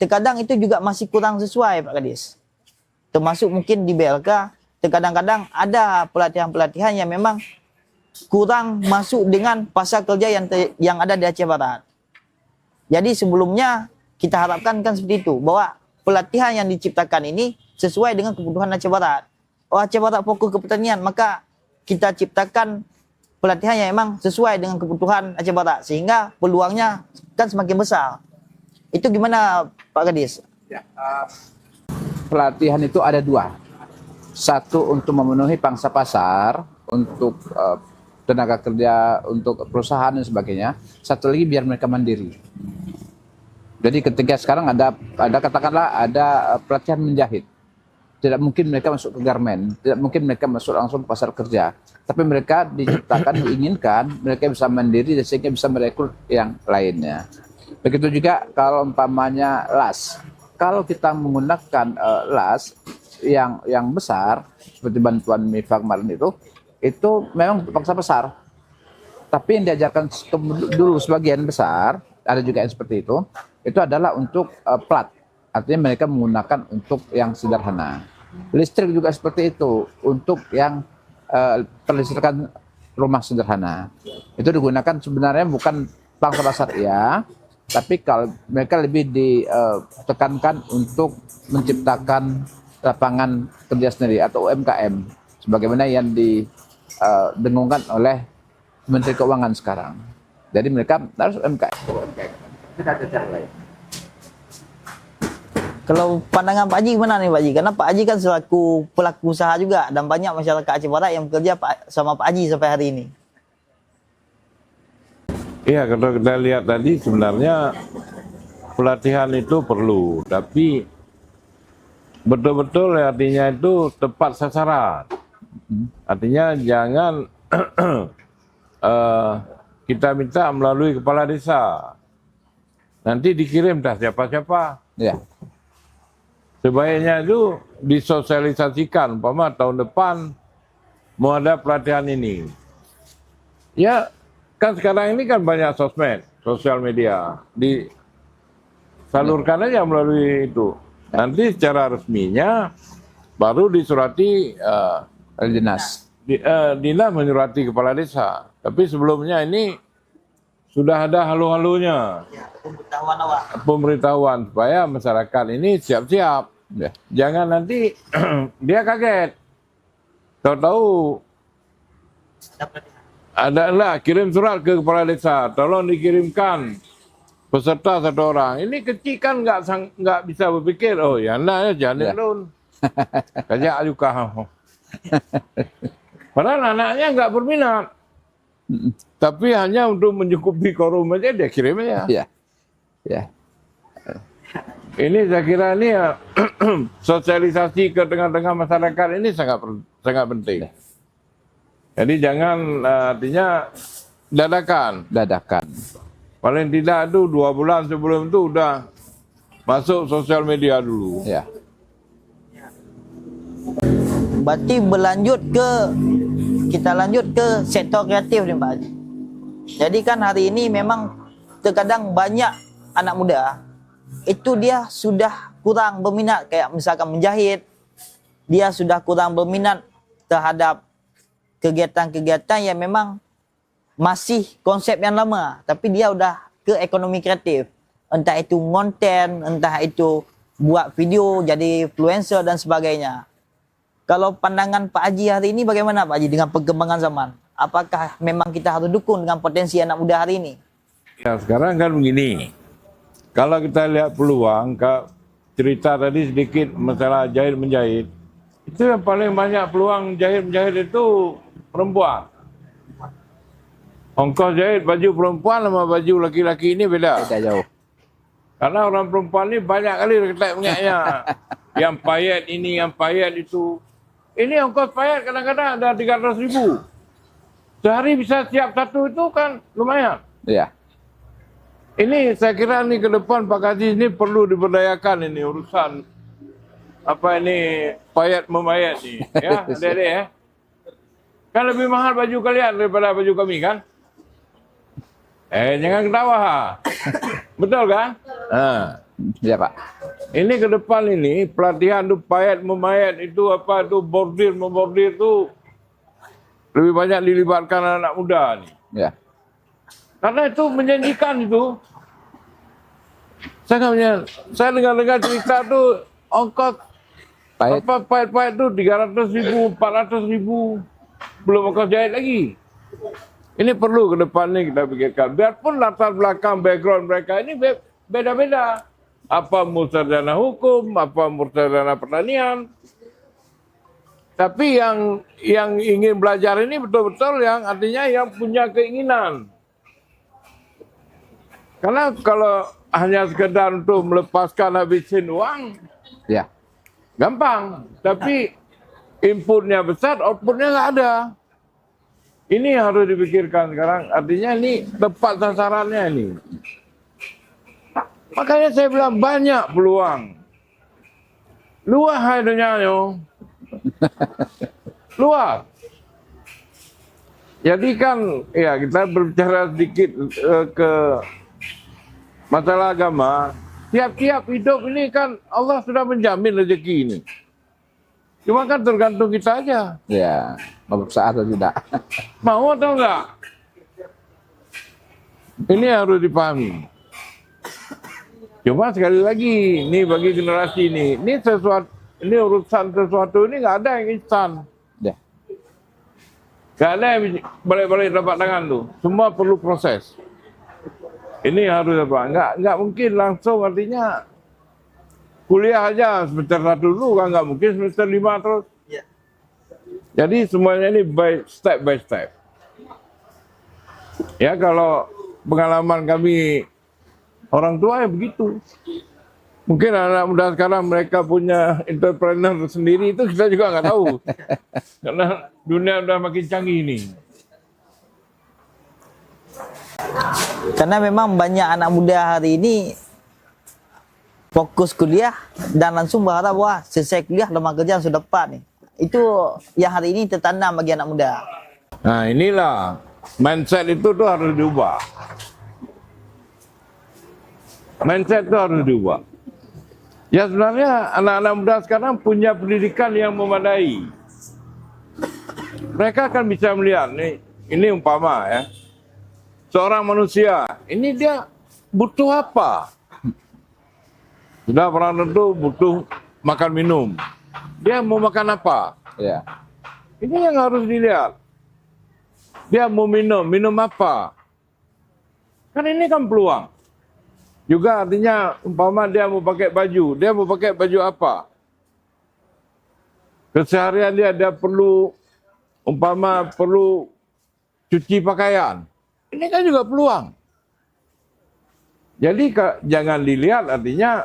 Speaker 3: terkadang itu juga masih kurang sesuai Pak Kadis. Termasuk mungkin di BLK, terkadang-kadang ada pelatihan-pelatihan yang memang kurang masuk dengan pasar kerja yang ada di Aceh Barat. Jadi sebelumnya kita harapkan kan seperti itu, bahwa pelatihan yang diciptakan ini sesuai dengan kebutuhan Aceh Barat. Oh, Aceh Barat fokus ke pertanian, maka kita ciptakan pelatihan yang memang sesuai dengan kebutuhan Aceh Barat, sehingga peluangnya kan semakin besar. Itu gimana Pak Kadis?
Speaker 2: Ya, pelatihan itu ada dua. Satu untuk memenuhi pangsa pasar, untuk tenaga kerja, untuk perusahaan dan sebagainya. Satu lagi biar mereka mandiri. Jadi ketika sekarang ada katakanlah ada pelatihan menjahit. Tidak mungkin mereka masuk ke garmen, tidak mungkin mereka masuk langsung ke pasar kerja. Tapi mereka diciptakan, diinginkan mereka bisa mandiri dan sehingga bisa merekrut yang lainnya. Begitu juga kalau umpamanya las. Kalau kita menggunakan las yang besar seperti bantuan MIFA kemarin itu memang bangsa besar. Tapi yang diajarkan dulu sebagian besar, ada juga yang seperti itu adalah untuk plat. Artinya mereka menggunakan untuk yang sederhana. Listrik juga seperti itu, untuk yang perlistrikan rumah sederhana. Itu digunakan sebenarnya bukan bangsa besar ya, tapi kalau mereka lebih ditekankan untuk menciptakan lapangan kerja sendiri atau UMKM sebagaimana yang didengungkan oleh Menteri Keuangan sekarang. Jadi mereka harus UMKM. Tidak ada cara lain.
Speaker 3: Kalau pandangan Pak Haji gimana nih Pak Haji? Karena Pak Haji kan selaku pelaku usaha juga, dan banyak masyarakat Aceh Barat yang bekerja sama Pak Haji sampai hari ini.
Speaker 1: Iya, kalau kita lihat tadi sebenarnya pelatihan itu perlu, tapi betul-betul artinya itu tepat sasaran. Artinya jangan kita minta melalui kepala desa. Nanti dikirim dah siapa-siapa.
Speaker 2: Ya.
Speaker 1: Sebaiknya itu disosialisasikan, umpama tahun depan mau ada pelatihan ini. Ya, kan sekarang ini kan banyak sosmed, sosial media. Disalurkan aja melalui itu. Nanti secara resminya baru disurati
Speaker 2: Dinas.
Speaker 1: Dinas menyurati kepala desa. Tapi sebelumnya ini sudah ada halu-halunya.
Speaker 3: Ya, pemberitahuan awal.
Speaker 1: Pemberitahuan supaya masyarakat ini siap-siap.
Speaker 2: Ya.
Speaker 1: Jangan nanti dia kaget. Tahu-tahu adalah kirim surat ke kepala desa, tolong dikirimkan peserta satu orang. Ini kecil kan nggak bisa berpikir. Oh ya, nah jangan lun. Kajak juga. Padahal anaknya nggak berminat. Tapi hanya untuk mencukupi korum aja dia kirim aja.
Speaker 2: Ya. Ya.
Speaker 1: Ini saya kira ini ya, sosialisasi ke tengah-tengah masyarakat ini sangat penting. Jadi jangan artinya dadakan. Paling tidak itu 2 bulan sebelum itu udah masuk sosial media dulu.
Speaker 2: Ya.
Speaker 3: Berarti kita lanjut ke sektor kreatif nih Pak Haji. Jadi kan hari ini memang terkadang banyak anak muda itu dia sudah kurang berminat, kayak misalkan menjahit, dia sudah kurang berminat terhadap kegiatan-kegiatan yang memang masih konsep yang lama, tapi dia udah ke ekonomi kreatif, entah itu konten, entah itu buat video jadi influencer dan sebagainya. Kalau pandangan Pak Haji hari ini bagaimana Pak Haji dengan perkembangan zaman? Apakah memang kita harus dukung dengan potensi anak muda hari ini?
Speaker 1: Ya, sekarang kan begini. Kalau kita lihat peluang, cerita tadi sedikit masalah jahit-menjahit, itu yang paling banyak peluang jahit-menjahit itu perempuan. Ongkos jahit baju perempuan sama baju laki-laki ini beda.
Speaker 2: Beda jauh.
Speaker 1: Karena orang perempuan ini banyak kali reketek minyaknya. Yang payet ini, yang payet itu. Ini ongkos payet kadang-kadang ada 300.000. Sehari bisa siap satu itu kan lumayan.
Speaker 2: Ya.
Speaker 1: Ini saya kira ini ke depan Pak Haji ini perlu diberdayakan ini urusan apa ini payet memayat nih. Ya, adik-adik ya. Kan lebih mahal baju kalian daripada baju kami kan? Jangan ketawa. Betul kan?
Speaker 2: Ya Pak.
Speaker 1: Ini ke depan ini pelatihan itu payet memayat itu apa itu bordir membordir itu lebih banyak dilibatkan anak muda nih.
Speaker 2: Ya.
Speaker 1: Karena itu menjanjikan itu. Saya dengar cerita tuh ongkos
Speaker 2: Baik.
Speaker 1: pahit tuh 300.000, 400.000, belum ongkos jahit lagi. Ini perlu ke depan nih kita pikirkan. Biarpun latar belakang background mereka ini beda-beda. Apa sarjana hukum, apa sarjana pertanian. Tapi yang ingin belajar ini betul-betul yang artinya yang punya keinginan. Karena kalau hanya sekedar untuk melepaskan habisin uang,
Speaker 2: Ya.
Speaker 1: gampang. Tapi inputnya besar, outputnya nggak ada. Ini harus dipikirkan sekarang. Artinya ini tepat sasarannya ini. Makanya saya bilang banyak peluang. Luas dunia yo. Luas. Jadi kan ya kita berbicara sedikit ke masalah agama. Tiap-tiap hidup ini kan Allah sudah menjamin rezeki ini. Cuma kan tergantung kita aja.
Speaker 2: Ya, mau berusaha atau tidak.
Speaker 1: Mau atau enggak? Ini harus dipahami. Cuma sekali lagi, ini bagi generasi ini urusan sesuatu ini nggak ada yang instan.
Speaker 2: Ya.
Speaker 1: Nggak ada yang balik-balik telapak tangan tuh. Semua perlu proses. Ini harus apa? Nggak mungkin langsung, artinya kuliah aja semester 1 dulu kan nggak mungkin semester 5 terus.
Speaker 3: Ya.
Speaker 1: Jadi semuanya ini by step. Ya kalau pengalaman kami orang tua ya begitu. Mungkin anak muda sekarang mereka punya entrepreneur sendiri, itu kita juga nggak tahu. Karena dunia udah makin canggih ini.
Speaker 3: Karena memang banyak anak muda hari ini fokus kuliah dan langsung berharap wah selesai kuliah lemah kerja sudah dapat nih. Itu yang hari ini tertanam bagi anak muda.
Speaker 1: Nah inilah mindset itu tuh harus diubah. Mindset itu harus diubah. Ya sebenarnya anak-anak muda sekarang punya pendidikan yang memadai. Mereka akan bisa melihat nih, ini umpama ya. Seorang manusia, ini dia butuh apa? Sudah pernah tentu butuh makan minum. Dia mau makan apa?
Speaker 2: Ya.
Speaker 1: Ini yang harus dilihat. Dia mau minum apa? Kan ini kan peluang. Juga artinya umpama dia mau pakai baju apa? Keseharian dia perlu cuci pakaian. Ini kan juga peluang. Jadi jangan dilihat artinya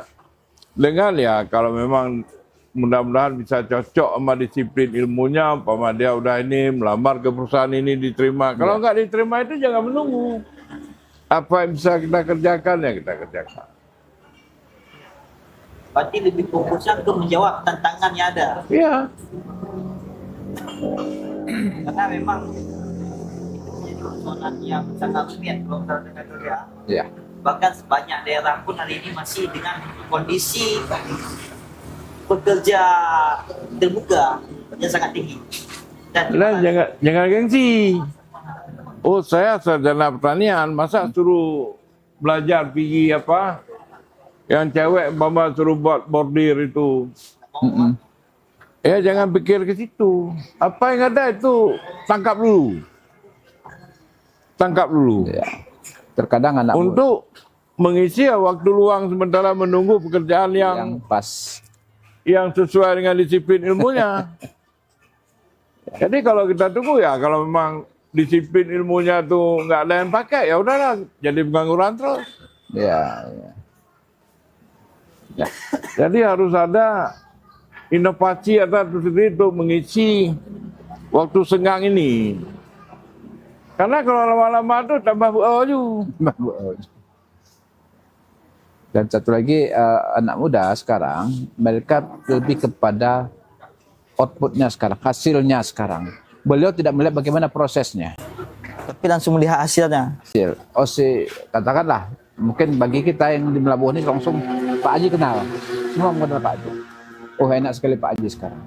Speaker 1: dengan ya kalau memang mudah-mudahan bisa cocok sama disiplin ilmunya, umpama dia udah ini melamar ke perusahaan ini diterima. Kalau nggak diterima itu jangan menunggu. Apa yang bisa kita kerjakan ya kita kerjakan.
Speaker 3: Berarti lebih fokusnya untuk menjawab tantangan yang ada.
Speaker 1: Iya.
Speaker 3: Karena memang itu persoalan yang sangat rumit kalau kita dengar ya.
Speaker 2: Ya.
Speaker 3: Bahkan sebanyak daerah pun hari ini masih dengan kondisi pekerja terbuka yang sangat tinggi. Dan
Speaker 1: jangan gengsi. Oh saya sarjana pertanian, masa suruh belajar pergi apa? Yang cewek mama suruh buat bordir itu. Ya jangan pikir ke situ. Apa yang ada itu tangkap dulu.
Speaker 2: Ya. Terkadang anak
Speaker 1: untuk mengisi waktu luang sementara menunggu pekerjaan
Speaker 2: yang pas,
Speaker 1: yang sesuai dengan disiplin ilmunya. Jadi kalau kita tunggu ya, kalau memang disiplin ilmunya tuh nggak ada yang pakai, ya udahlah, jadi pengangguran terus.
Speaker 2: Ya.
Speaker 1: Jadi harus ada inovasi atau sendiri untuk mengisi waktu senggang ini. Karena kalau lama-lama tuh tambah baju.
Speaker 2: Dan satu lagi anak muda sekarang mereka lebih kepada outputnya sekarang, hasilnya sekarang. Beliau tidak melihat bagaimana prosesnya.
Speaker 3: tapi langsung melihat hasilnya.
Speaker 2: Hasil. Katakanlah mungkin bagi kita yang di Melabuh ini langsung Pak Haji kenal, semua mengenal Pak Haji. Oh enak sekali Pak Haji sekarang.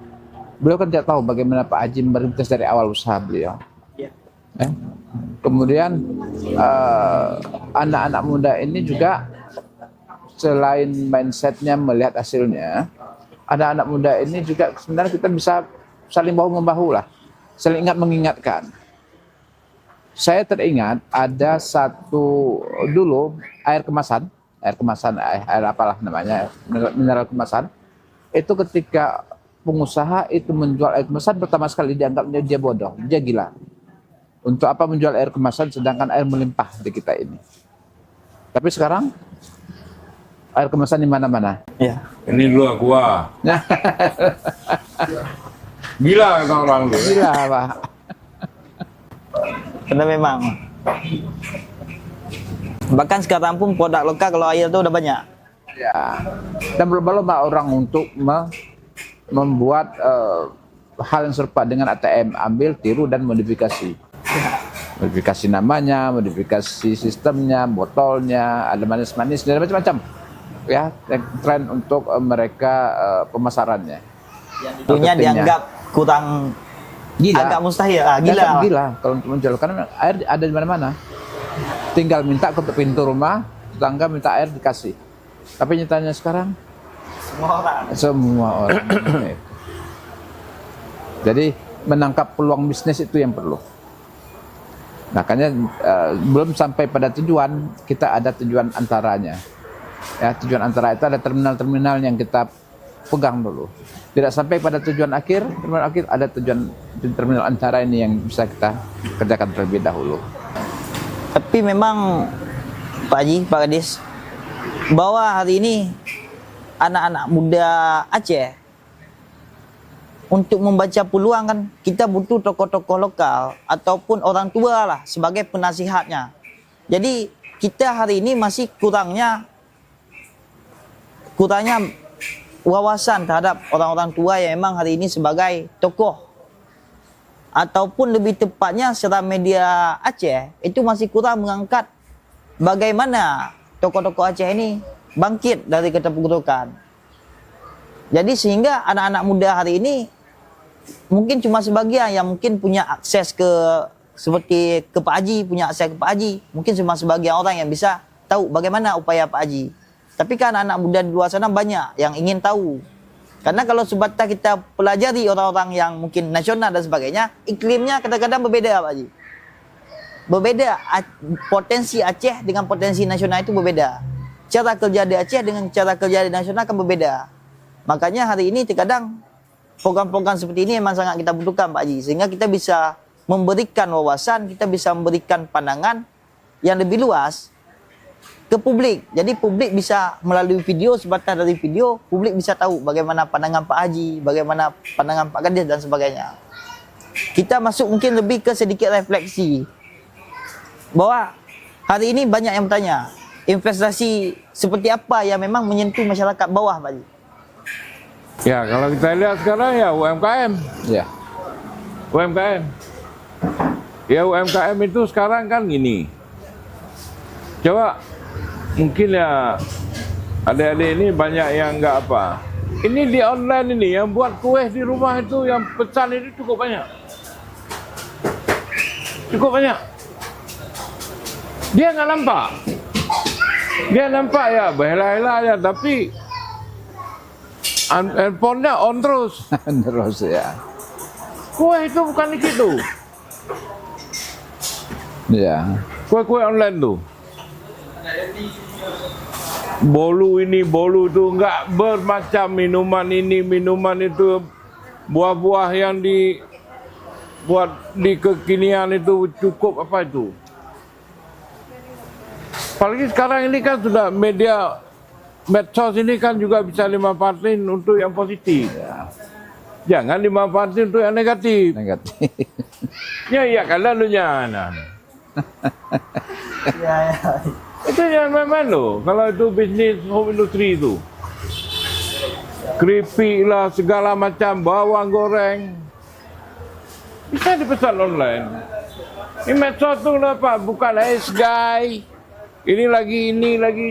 Speaker 2: Beliau kan tidak tahu bagaimana Pak Haji merintis dari awal usaha beliau.
Speaker 3: Ya.
Speaker 2: Kemudian anak-anak muda ini juga selain mindsetnya melihat hasilnya, anak-anak muda ini juga sebenarnya kita bisa saling bahu-membahu lah, saling ingat mengingatkan. Saya teringat ada satu dulu air kemasan, air apalah namanya, mineral kemasan. Itu ketika pengusaha itu menjual air kemasan, pertama sekali dianggapnya dia bodoh, dia gila. Untuk apa menjual air kemasan sedangkan air melimpah di kita ini. Tapi sekarang air kemasan di mana-mana.
Speaker 3: Ya.
Speaker 1: Ini dulu aqua. Gila kata orang tuh.
Speaker 2: Gila, Pak.
Speaker 3: Karena memang. Bahkan sekarang pun produk lokal kalau air itu udah banyak.
Speaker 2: Ya. Dan berlomba-lomba orang untuk membuat hal yang serupa dengan ATM, ambil, tiru dan modifikasi. Modifikasi namanya, modifikasi sistemnya, botolnya, ada manis-manis dan macam-macam. Ya, tren untuk mereka pemasarannya.
Speaker 3: Tentunya dianggap kurang
Speaker 2: Gila.
Speaker 3: agak mustahil. Gila.
Speaker 2: Agak gila kalau untuk menjual, karena air ada di mana-mana. Tinggal minta ke pintu rumah, tetangga minta air dikasih. Tapi nyatanya sekarang semua orang. Jadi menangkap peluang bisnis itu yang perlu. Makanya belum sampai pada tujuan, kita ada tujuan antaranya. Ya, tujuan antara itu ada terminal-terminal yang kita pegang dulu. Tidak sampai pada tujuan akhir, terminal akhir ada tujuan terminal antara ini yang bisa kita kerjakan terlebih dahulu.
Speaker 3: Tapi memang Pak Haji, Pak Kadis, bahwa hari ini anak-anak muda Aceh untuk membaca peluang kan kita butuh tokoh-tokoh lokal ataupun orang tua lah sebagai penasihatnya. Jadi kita hari ini masih kurangnya wawasan terhadap orang-orang tua yang memang hari ini sebagai tokoh, ataupun lebih tepatnya secara media Aceh itu masih kurang mengangkat bagaimana tokoh-tokoh Aceh ini bangkit dari keterpurukan. Jadi sehingga anak-anak muda hari ini mungkin cuma sebagian yang mungkin punya akses ke seperti ke Pak Haji, punya akses ke Pak Haji, mungkin cuma sebagian orang yang bisa tahu bagaimana upaya Pak Haji. Tapi kan anak muda di luar sana banyak yang ingin tahu. Karena kalau sebatas kita pelajari orang-orang yang mungkin nasional dan sebagainya, iklimnya kadang-kadang berbeda Pak Haji. Berbeda, potensi Aceh dengan potensi nasional itu berbeda. Cara kerja di Aceh dengan cara kerja di nasional akan berbeda. Makanya hari ini terkadang program-program seperti ini memang sangat kita butuhkan Pak Haji. Sehingga kita bisa memberikan wawasan, kita bisa memberikan pandangan yang lebih luas ke publik. Jadi publik bisa melalui video, sebatas dari video, publik bisa tahu bagaimana pandangan Pak Haji, bagaimana pandangan Pak Kadis dan sebagainya. Kita masuk mungkin lebih ke sedikit refleksi. Bahwa hari ini banyak yang bertanya, investasi seperti apa yang memang menyentuh masyarakat bawah Pak Haji?
Speaker 1: Ya, kalau kita lihat sekarang ya UMKM.
Speaker 2: Ya.
Speaker 1: UMKM. Ya UMKM itu sekarang kan gini. Coba mungkin ya adik-adik ini banyak yang nggak apa. Ini di online ini yang buat kue di rumah itu yang pesan itu cukup banyak. Cukup banyak. Dia nggak nampak. Dia nampak ya berhela-hela ya, tapi handphonenya on terus.
Speaker 2: Terus ya.
Speaker 1: Kue itu bukan dikit tuh.
Speaker 2: Ya.
Speaker 1: Kue-kue online tuh. Bolu ini, bolu itu, enggak bermacam minuman ini, minuman itu, buah-buah yang dibuat di kekinian itu cukup apa itu. Apalagi sekarang ini kan sudah media medsos ini kan juga bisa dimanfaatin untuk yang positif.
Speaker 2: Ya.
Speaker 1: Jangan dimanfaatin untuk yang negatif.
Speaker 2: Negatif.
Speaker 1: Ya iya kan lalunya. Nah.
Speaker 3: Ya.
Speaker 1: Itu jangan main-main loh. Kalau itu bisnis home industry itu. Keripik lah, segala macam, bawang goreng. Bisa dipesan online. Ini medsos tuh apa? Bukan guys. Ini lagi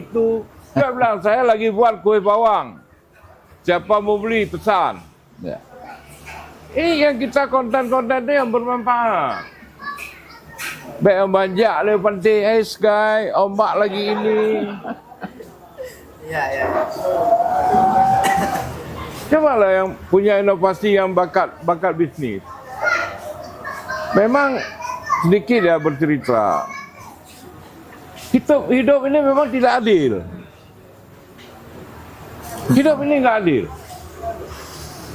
Speaker 1: itu. Dia bilang, saya lagi buat kue bawang. Siapa mau beli, pesan.
Speaker 2: Ya.
Speaker 1: Ini yang kita konten-konten itu yang bermanfaat. Baik yang banyak le pantai guys, ombak lagi ini. Coba lah yang punya inovasi yang bakat bisnis. Memang sedikit ya bercerita. Hidup ini memang tidak adil. Hidup ini nggak adil.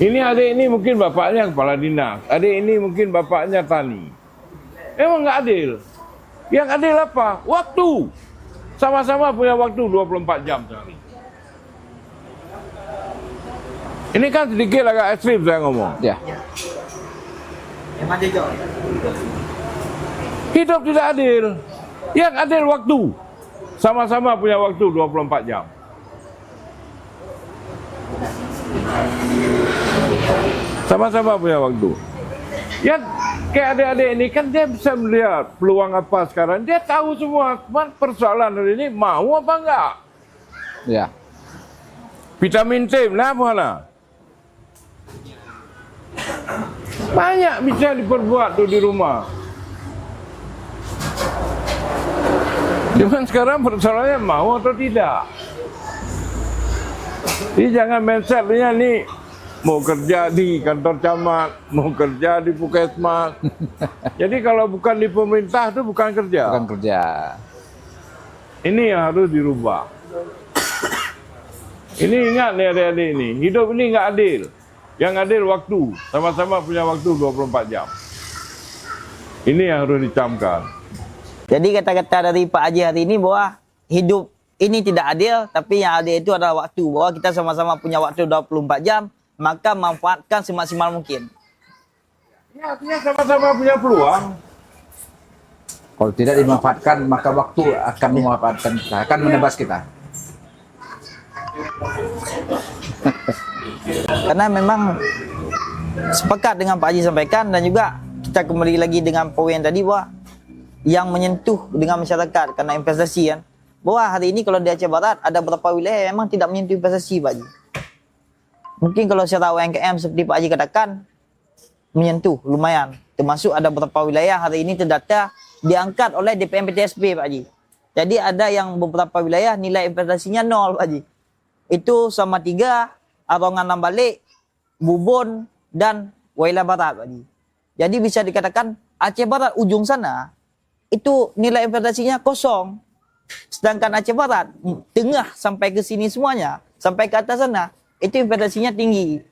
Speaker 1: Ini adik ini mungkin bapaknya kepala dinas, adik ini mungkin bapaknya tani. Memang nggak adil. Yang adil apa? Waktu. Sama-sama punya waktu 24 jam sehari. Ini kan sedikit agak ekstrim saya ngomong.
Speaker 2: Ya.
Speaker 1: Hidup tidak adil. Yang adil waktu. Sama-sama punya waktu 24 jam. Sama-sama punya waktu. Yang kayak adik-adik ini kan dia bisa melihat peluang apa sekarang. Dia tahu semua. Cuman persoalan hari ini mau apa enggak.
Speaker 2: Ya.
Speaker 1: Vitamin C, mana? Banyak bisa diperbuat tuh di rumah. Cuman sekarang persoalannya mau atau tidak. Jadi jangan mindsetnya nih mau kerja di kantor camat, mau kerja di puskesmas. Jadi kalau bukan di pemerintah itu bukan kerja.
Speaker 2: Bukan kerja.
Speaker 1: Ini yang harus dirubah. Ini ingat nih adik-adik ini, hidup ini nggak adil. Yang adil waktu, sama-sama punya waktu 24 jam. Ini yang harus dicamkan.
Speaker 3: Jadi kata-kata dari Pak Haji hari ini bahwa hidup ini tidak adil, tapi yang adil itu adalah waktu. Bahwa kita sama-sama punya waktu 24 jam, maka manfaatkan semaksimal mungkin.
Speaker 1: Ya, artinya sama-sama punya peluang.
Speaker 2: Kalau tidak dimanfaatkan, maka waktu akan memanfaatkan kita, akan menebas kita.
Speaker 3: Karena memang sepakat dengan Pak Haji sampaikan, dan juga kita kembali lagi dengan poin tadi bahwa yang menyentuh dengan masyarakat karena investasi kan, bahwa hari ini kalau di Aceh Barat ada beberapa wilayah yang memang tidak menyentuh investasi Pak Haji. Mungkin kalau secara UMKM seperti Pak Haji katakan menyentuh lumayan, termasuk ada beberapa wilayah hari ini terdata diangkat oleh DPM PTSB Pak Haji. Jadi ada yang beberapa wilayah nilai investasinya 0 Pak Haji. Itu sama 3, Arongan Nambalik, Bubon, dan Waila Barat Pak Haji. Jadi bisa dikatakan Aceh Barat ujung sana itu nilai investasinya 0. Sedangkan Aceh Barat tengah sampai ke sini semuanya, sampai ke atas sana itu investasinya tinggi.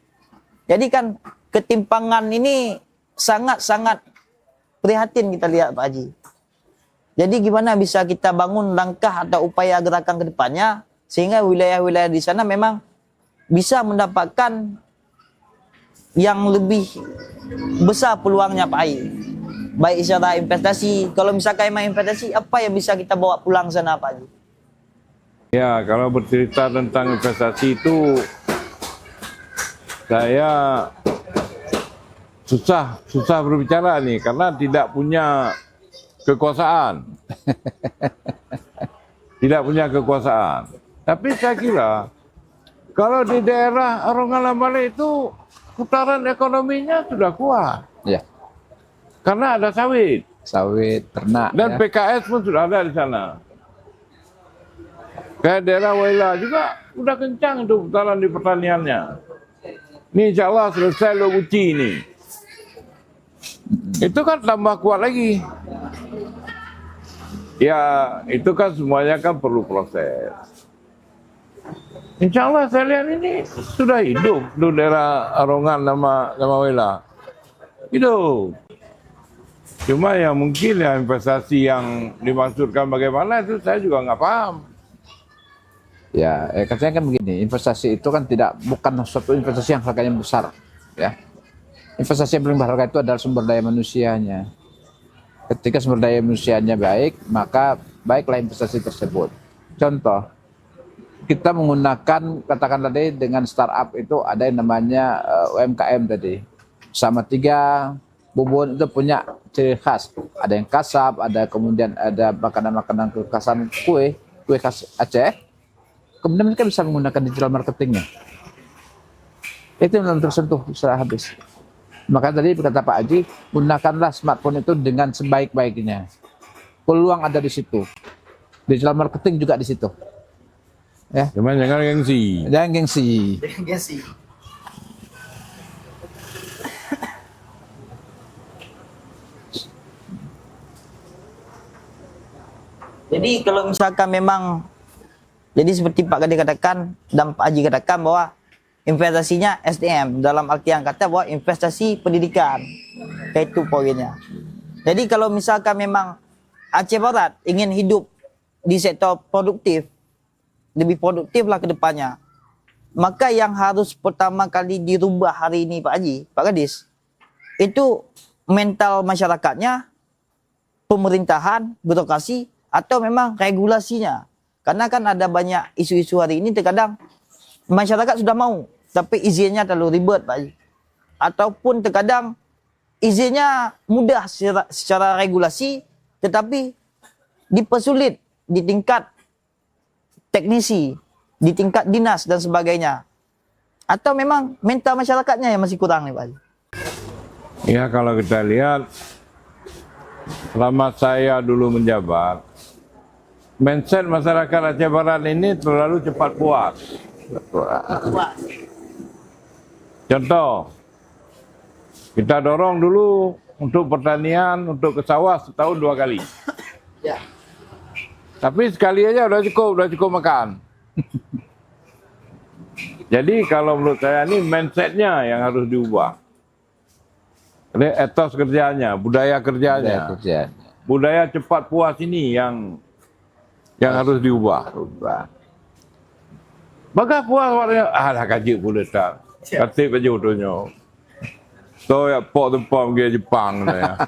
Speaker 3: Jadi kan ketimpangan ini sangat-sangat prihatin kita lihat Pak Haji. Jadi gimana bisa kita bangun langkah atau upaya gerakan ke depannya sehingga wilayah-wilayah di sana memang bisa mendapatkan yang lebih besar peluangnya Pak Haji. Baik secara investasi, kalau misalkan emang investasi, apa yang bisa kita bawa pulang sana Pak Haji?
Speaker 1: Ya, kalau bercerita tentang investasi itu saya susah berbicara nih karena tidak punya kekuasaan. Tidak punya kekuasaan. Tapi saya kira kalau di daerah Arongan Nambalik itu putaran ekonominya sudah kuat.
Speaker 2: Ya.
Speaker 1: Karena ada sawit.
Speaker 2: Sawit, ternak.
Speaker 1: Dan
Speaker 2: ya.
Speaker 1: PKS pun sudah ada di sana. Kayak daerah Waila juga udah kencang itu putaran di pertaniannya. Ini insya Allah selesai Lobuci ini. Itu kan tambah kuat lagi. Ya itu kan semuanya kan perlu proses. Insya Allah saya lihat ini sudah hidup di daerah Arongan sama Waila. Hidup. Cuma yang mungkin ya investasi yang dimaksudkan bagaimana itu saya juga nggak paham.
Speaker 2: Ya, katanya kan begini, investasi itu kan bukan suatu investasi yang harganya besar, ya. Investasi yang paling berharga itu adalah sumber daya manusianya. Ketika sumber daya manusianya baik, maka baiklah investasi tersebut. Contoh, kita menggunakan katakan tadi dengan startup itu ada yang namanya UMKM tadi. Sama 3 Bubun itu punya ciri khas. Ada yang kasab, ada kemudian ada makanan-makanan kekhasan kue khas Aceh. Kemudian mereka bisa menggunakan digital marketingnya. Itu yang belum tersentuh setelah habis. Maka tadi kata Pak Haji, gunakanlah smartphone itu dengan sebaik-baiknya. Peluang ada di situ. Digital marketing juga di situ. Ya,
Speaker 1: Cuman jangan gengsi.
Speaker 2: jangan gengsi.
Speaker 3: Jadi kalau misalkan memang, jadi seperti Pak Gade katakan dan Pak Haji katakan bahwa investasinya SDM, dalam artian kata bahwa investasi pendidikan, itu poinnya. Jadi kalau misalkan memang Aceh Barat ingin hidup di sektor produktif, lebih produktif lah ke depannya, maka yang harus pertama kali dirubah hari ini Pak Haji, Pak Gadis, itu mental masyarakatnya, pemerintahan, birokrasi, atau memang regulasinya. Karena kan ada banyak isu-isu hari ini terkadang masyarakat sudah mau, tapi izinnya terlalu ribet Pak Haji. Ataupun terkadang izinnya mudah secara regulasi, tetapi dipersulit di tingkat teknisi, di tingkat dinas dan sebagainya. Atau memang mental masyarakatnya yang masih kurang nih Pak Haji.
Speaker 1: Ya kalau kita lihat, selama saya dulu menjabat, mindset masyarakat Aceh Barat ini terlalu cepat puas. Contoh, kita dorong dulu untuk pertanian, untuk ke sawah setahun 2 kali.
Speaker 3: Ya.
Speaker 1: Tapi sekali aja udah cukup makan. Jadi kalau menurut saya ini mindsetnya yang harus diubah. Ini etos kerjanya, budaya kerjanya. Budaya cepat puas ini yang harus diubah. Bagai puas warnanya, dah kaji pula tak. Katip aja utuhnya. So ya pok tempat pergi Jepang ya.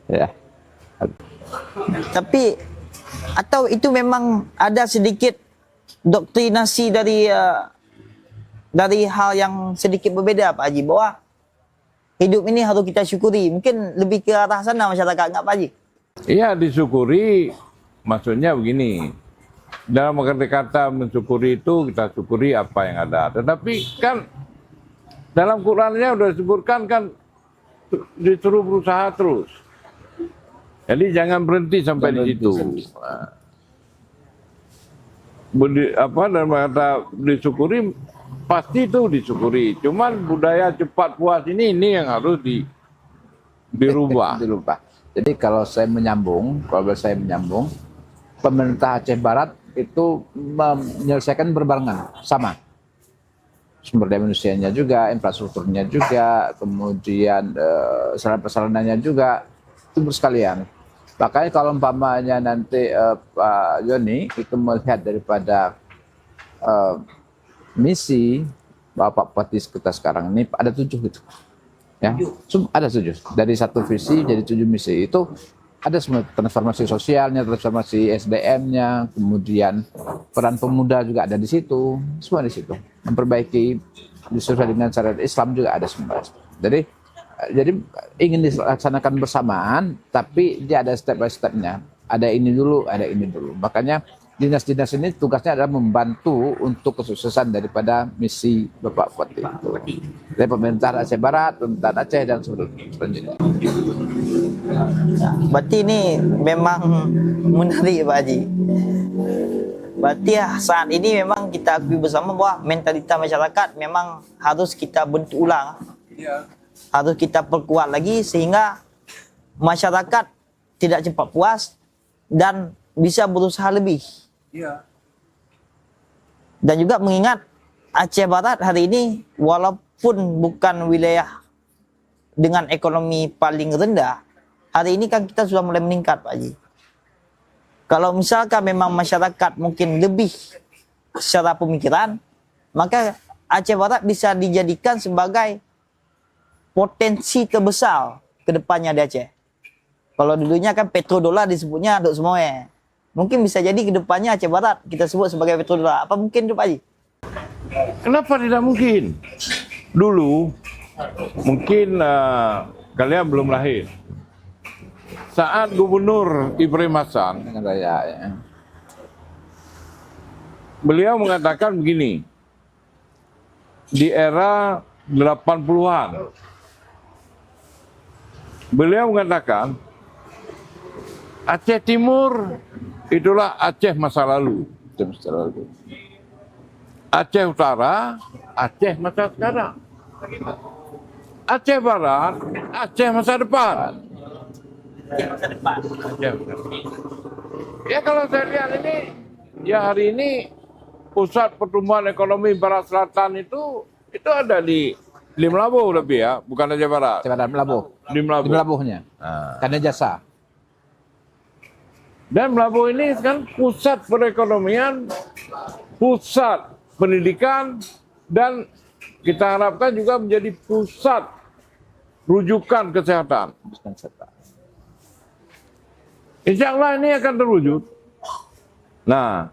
Speaker 2: Ya.
Speaker 3: Tapi atau itu memang ada sedikit doktrinasi dari hal yang sedikit berbeda Pak Haji, bahwa hidup ini harus kita syukuri. Mungkin lebih ke arah sana masyarakat, enggak Pak Haji?
Speaker 1: Iya disyukuri, maksudnya begini. Dalam kata mensyukuri itu kita syukuri apa yang ada. Tetapi kan dalam Qurannya sudah disebutkan kan disuruh berusaha terus. Jadi jangan berhenti sampai di situ. Dalam kata disyukuri, pasti itu disyukuri. Cuman budaya cepat puas ini yang harus dirubah.
Speaker 2: Jadi kalau saya menyambung, pemerintah Aceh Barat itu menyelesaikan berbarengan, sama. Sumber daya manusianya juga, infrastrukturnya juga, kemudian sarana-prasarananya juga, itu bersekalian. Makanya kalau umpamanya nanti Pak Joni itu melihat daripada misi Bapak Bupati kita sekarang ini ada 7 gitu. Ya, ada 7. Dari 1 visi jadi 7 misi. Itu ada semua transformasi sosialnya, transformasi SDM-nya, kemudian peran pemuda juga ada di situ, semua di situ. Memperbaiki sesuai dengan syariat Islam juga ada semua. Jadi ingin dilaksanakan bersamaan, tapi dia ada step by step-nya. Ada ini dulu, ada ini dulu. Makanya dinas-dinas ini tugasnya adalah membantu untuk kesuksesan daripada misi Bapak Bupati. Dari pemerintah Aceh Barat, pemerintah Aceh, dan selanjutnya.
Speaker 3: Berarti ini memang menarik Pak Haji. Berarti saat ini memang kita akui bersama bahwa mentalitas masyarakat memang harus kita bentuk ulang. Harus kita perkuat lagi sehingga masyarakat tidak cepat puas dan bisa berusaha lebih. Dan juga mengingat Aceh Barat hari ini walaupun bukan wilayah dengan ekonomi paling rendah, hari ini kan kita sudah mulai meningkat Pak Haji. Kalau misalkan memang masyarakat mungkin lebih secara pemikiran, maka Aceh Barat bisa dijadikan sebagai potensi terbesar ke depannya di Aceh. Kalau dulunya kan petrodolar disebutnya untuk semuanya. Mungkin bisa jadi ke depannya Aceh Barat kita sebut sebagai petrodolar. Apa mungkin itu Pak Haji?
Speaker 1: Kenapa tidak mungkin? Dulu mungkin kalian belum lahir. Saat Gubernur Ibrahim Hassan, beliau mengatakan begini, di era 80-an, beliau mengatakan Aceh Timur itulah Aceh masa lalu. Aceh Utara, Aceh masa sekarang. Aceh Barat, Aceh masa depan. Aceh masa depan. Ya kalau saya lihat ini, ya hari ini pusat pertumbuhan ekonomi Barat Selatan itu ada di Melabuh lebih ya, bukan Aceh Barat.
Speaker 2: Aceh Barat Melabuh.
Speaker 1: Di Melabuh.
Speaker 2: Di Melabuhnya. Karena jasa.
Speaker 1: Dan Melabuh ini kan pusat perekonomian, pusat pendidikan, dan kita harapkan juga menjadi pusat rujukan kesehatan. Insya Allah ini akan terwujud. Nah,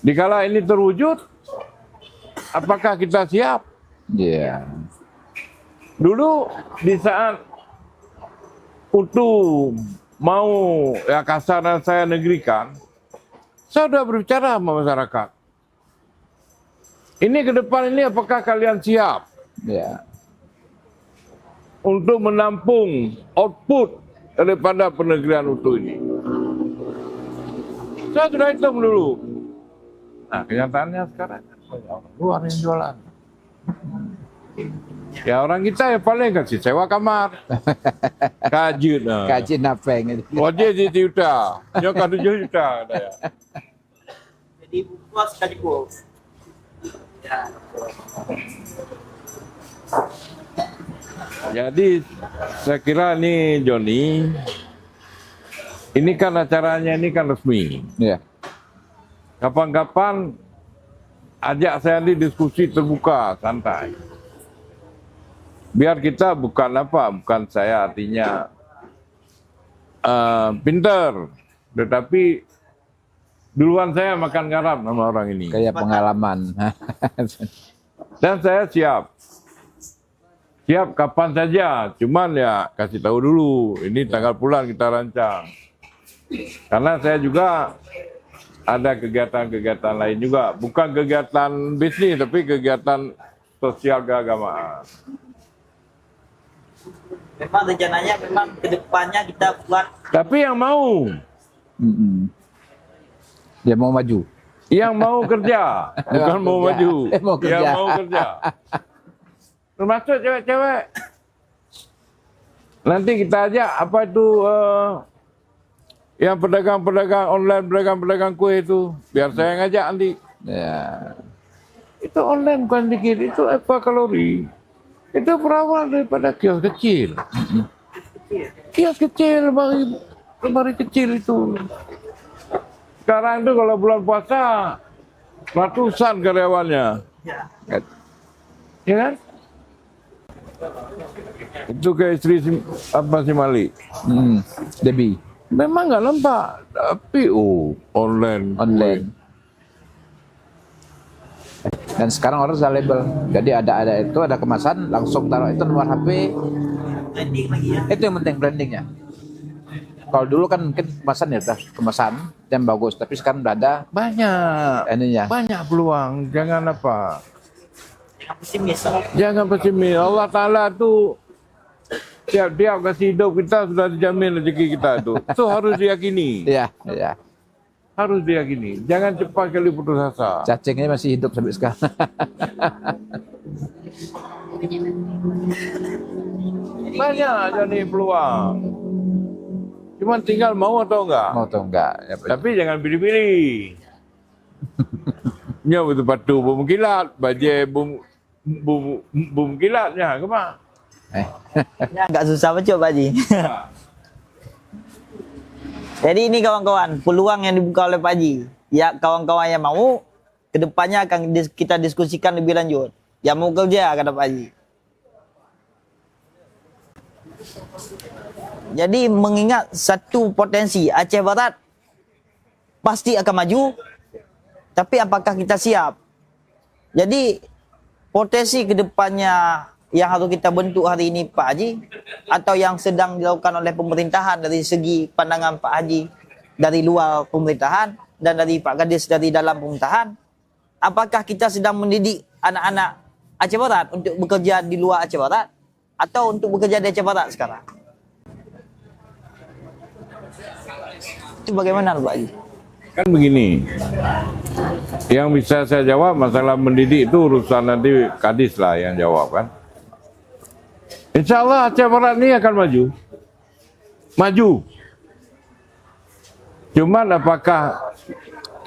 Speaker 1: dikala ini terwujud, apakah kita siap?
Speaker 2: Iya.
Speaker 1: Dulu di saat UTU mau ya kasarnya saya negerikan, saya sudah berbicara sama masyarakat. Ini ke depan ini apakah kalian siap?
Speaker 2: Iya.
Speaker 1: Untuk menampung output daripada penegrian UTU ini. Saya sudah hitung dulu. Nah, kenyataannya sekarang luar yang jualan. Ya orang kita ya paling kasih sewa kamar. Kaji nah.
Speaker 2: Kaji napeng.
Speaker 1: Wajib di juta. Dia kan 7 juta ada ya.
Speaker 3: Jadi puas kaji gua.
Speaker 1: Jadi saya kira nih Joni, ini kan acaranya ini kan resmi.
Speaker 2: Iya.
Speaker 1: Kapan-kapan ajak saya di diskusi terbuka, santai. Biar kita bukan saya artinya pinter, tetapi duluan saya makan garam sama orang ini.
Speaker 2: Kayak pengalaman.
Speaker 1: Dan saya siap kapan saja, cuman ya kasih tahu dulu, ini tanggal bulan kita rancang. Karena saya juga ada kegiatan-kegiatan lain juga, bukan kegiatan bisnis, tapi kegiatan sosial keagamaan.
Speaker 3: Memang rencananya memang kedepannya kita buat.
Speaker 1: Tapi yang mau,
Speaker 2: Dia mau maju.
Speaker 1: yang mau kerja, bukan mau maju,
Speaker 2: Mau kerja.
Speaker 1: yang mau kerja. Termasuk cewek-cewek. Nanti kita ajak apa itu yang pedagang-pedagang online, pedagang-pedagang kue itu, biar saya ngajak nanti.
Speaker 2: Ya.
Speaker 1: Itu online bukan dikit, itu apa kalori. Itu berawal daripada kios kecil. Kios kecil, lemari kecil itu. Sekarang itu kalau bulan puasa, ratusan karyawannya. Ya kan? Itu ke istri si Mali.
Speaker 2: Debbie.
Speaker 1: Memang nggak nampak, tapi online.
Speaker 2: Dan sekarang orang sudah label. Jadi ada kemasan, langsung taruh itu nomor HP.
Speaker 3: Branding lagi ya.
Speaker 2: Itu yang penting brandingnya. Kalau dulu kan mungkin kemasan ya udah kemasan yang bagus, tapi sekarang udah ada
Speaker 1: Banyak peluang, jangan apa.
Speaker 3: Jangan pesimis.
Speaker 1: Jangan pesimis. Allah Ta'ala tuh tiap-tiap kasih hidup kita sudah dijamin rezeki kita tuh. Itu harus diyakini.
Speaker 2: Iya.
Speaker 1: Harus diyakini. Jangan cepat kali putus asa.
Speaker 2: Cacingnya masih hidup sampai sekarang.
Speaker 1: Banyak jadi peluang. Cuman tinggal mau atau enggak.
Speaker 2: Mau atau enggak. Ya,
Speaker 1: tapi jangan pilih-pilih. Ya betul batu bom kilat, bajai bom kilatnya, kemana?
Speaker 3: Ya, agak susah betul Pak Haji. Jadi ini kawan-kawan, peluang yang dibuka oleh Pak Haji. Ya kawan-kawan yang mau, kedepannya akan kita diskusikan lebih lanjut. Yang mau kerja, kata Pak Haji. Jadi mengingat satu potensi, Aceh Barat pasti akan maju, tapi apakah kita siap? Jadi potensi kedepannya yang harus kita bentuk hari ini Pak Haji, atau yang sedang dilakukan oleh pemerintahan dari segi pandangan Pak Haji dari luar pemerintahan dan dari Pak Kadis dari dalam pemerintahan, apakah kita sedang mendidik anak-anak Aceh Barat untuk bekerja di luar Aceh Barat atau untuk bekerja di Aceh Barat sekarang? Itu bagaimana Pak Haji?
Speaker 1: Kan begini, yang bisa saya jawab masalah mendidik itu urusan nanti Kadis lah yang jawab kan. Insya Allah Aceh Barat ini akan maju. Maju. Cuman apakah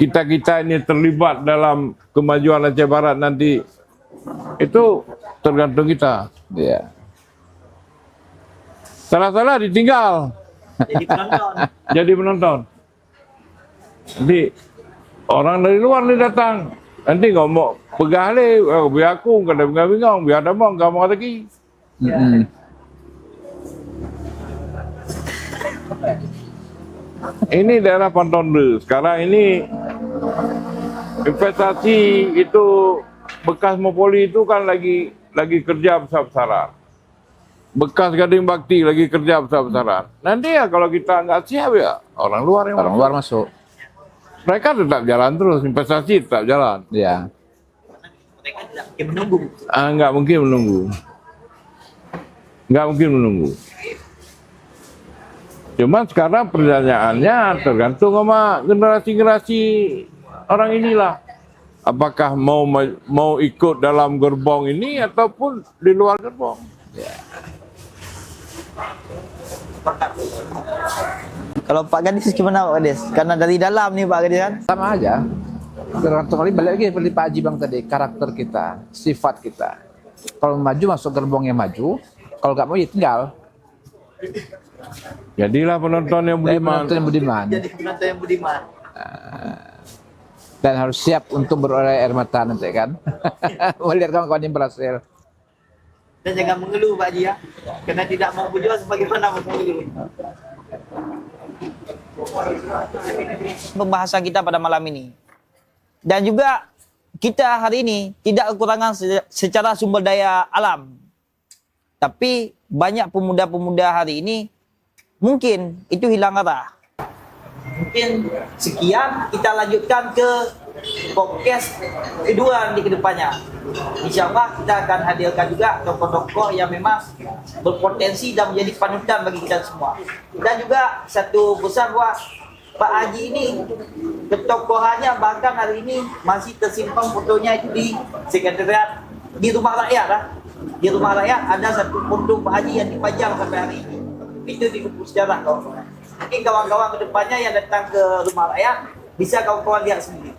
Speaker 1: kita-kita ini terlibat dalam kemajuan Aceh Barat nanti, itu tergantung kita.
Speaker 2: Ya.
Speaker 1: Salah-salah ditinggal.
Speaker 3: Jadi penonton.
Speaker 1: Jadi penonton. Nanti orang dari luar nih datang. Nanti ngomong pegah le, biar aku kada bingung, biar ada bang kamu lagi. Ini daerah Pantonde. Sekarang ini investasi itu bekas Mopoli itu kan lagi kerja besar-besaran. Bekas Gading Bakti lagi kerja besar-besaran. Nanti ya kalau kita nggak siap ya orang luar yang
Speaker 2: Orang luar masuk.
Speaker 1: Mereka tetap jalan terus, investasi tetap jalan.
Speaker 2: Ya.
Speaker 3: Mereka tidak mungkin menunggu.
Speaker 1: Nggak mungkin menunggu. Nggak mungkin menunggu. Cuma sekarang pertanyaannya tergantung sama generasi-generasi orang inilah. Apakah mau ikut dalam gerbong ini ataupun di luar gerbong.
Speaker 3: Kalau Pak Gadis gimana Pak Gadis? Karena dari dalam nih Pak Gadis kan.
Speaker 2: Sama aja. Tergantung lagi balik lagi seperti Pak Haji Bang tadi, karakter kita, sifat kita. Kalau maju masuk gerbong yang maju, kalau nggak mau ya tinggal.
Speaker 1: Jadilah penonton yang budiman.
Speaker 2: Penonton yang budiman.
Speaker 3: Jadi penonton yang budiman.
Speaker 2: Dan harus siap untuk beroleh air mata nanti kan. Melihat kawan-kawan yang berhasil.
Speaker 3: Dan jangan mengeluh Pak Haji ya. Karena tidak mau berjuang sebagaimana mau mengeluh. Pembahasan kita pada malam ini. Dan juga kita hari ini tidak kekurangan secara sumber daya alam. Tapi banyak pemuda-pemuda hari ini mungkin itu hilang arah. Mungkin sekian, kita lanjutkan ke podcast kedua di kedepannya. Insya Allah kita akan hadirkan juga tokoh-tokoh yang memang berpotensi dan menjadi panutan bagi kita semua. Dan juga satu pesan bahwa Pak Haji ini ketokohannya bahkan hari ini masih tersimpan fotonya itu di sekretariat di rumah rakyat lah. Di rumah rakyat ada satu foto Pak Haji yang dipajang sampai hari ini. Itu di buku sejarah kawan-kawan. Mungkin kawan-kawan kedepannya yang datang ke rumah rakyat bisa kawan-kawan lihat sendiri.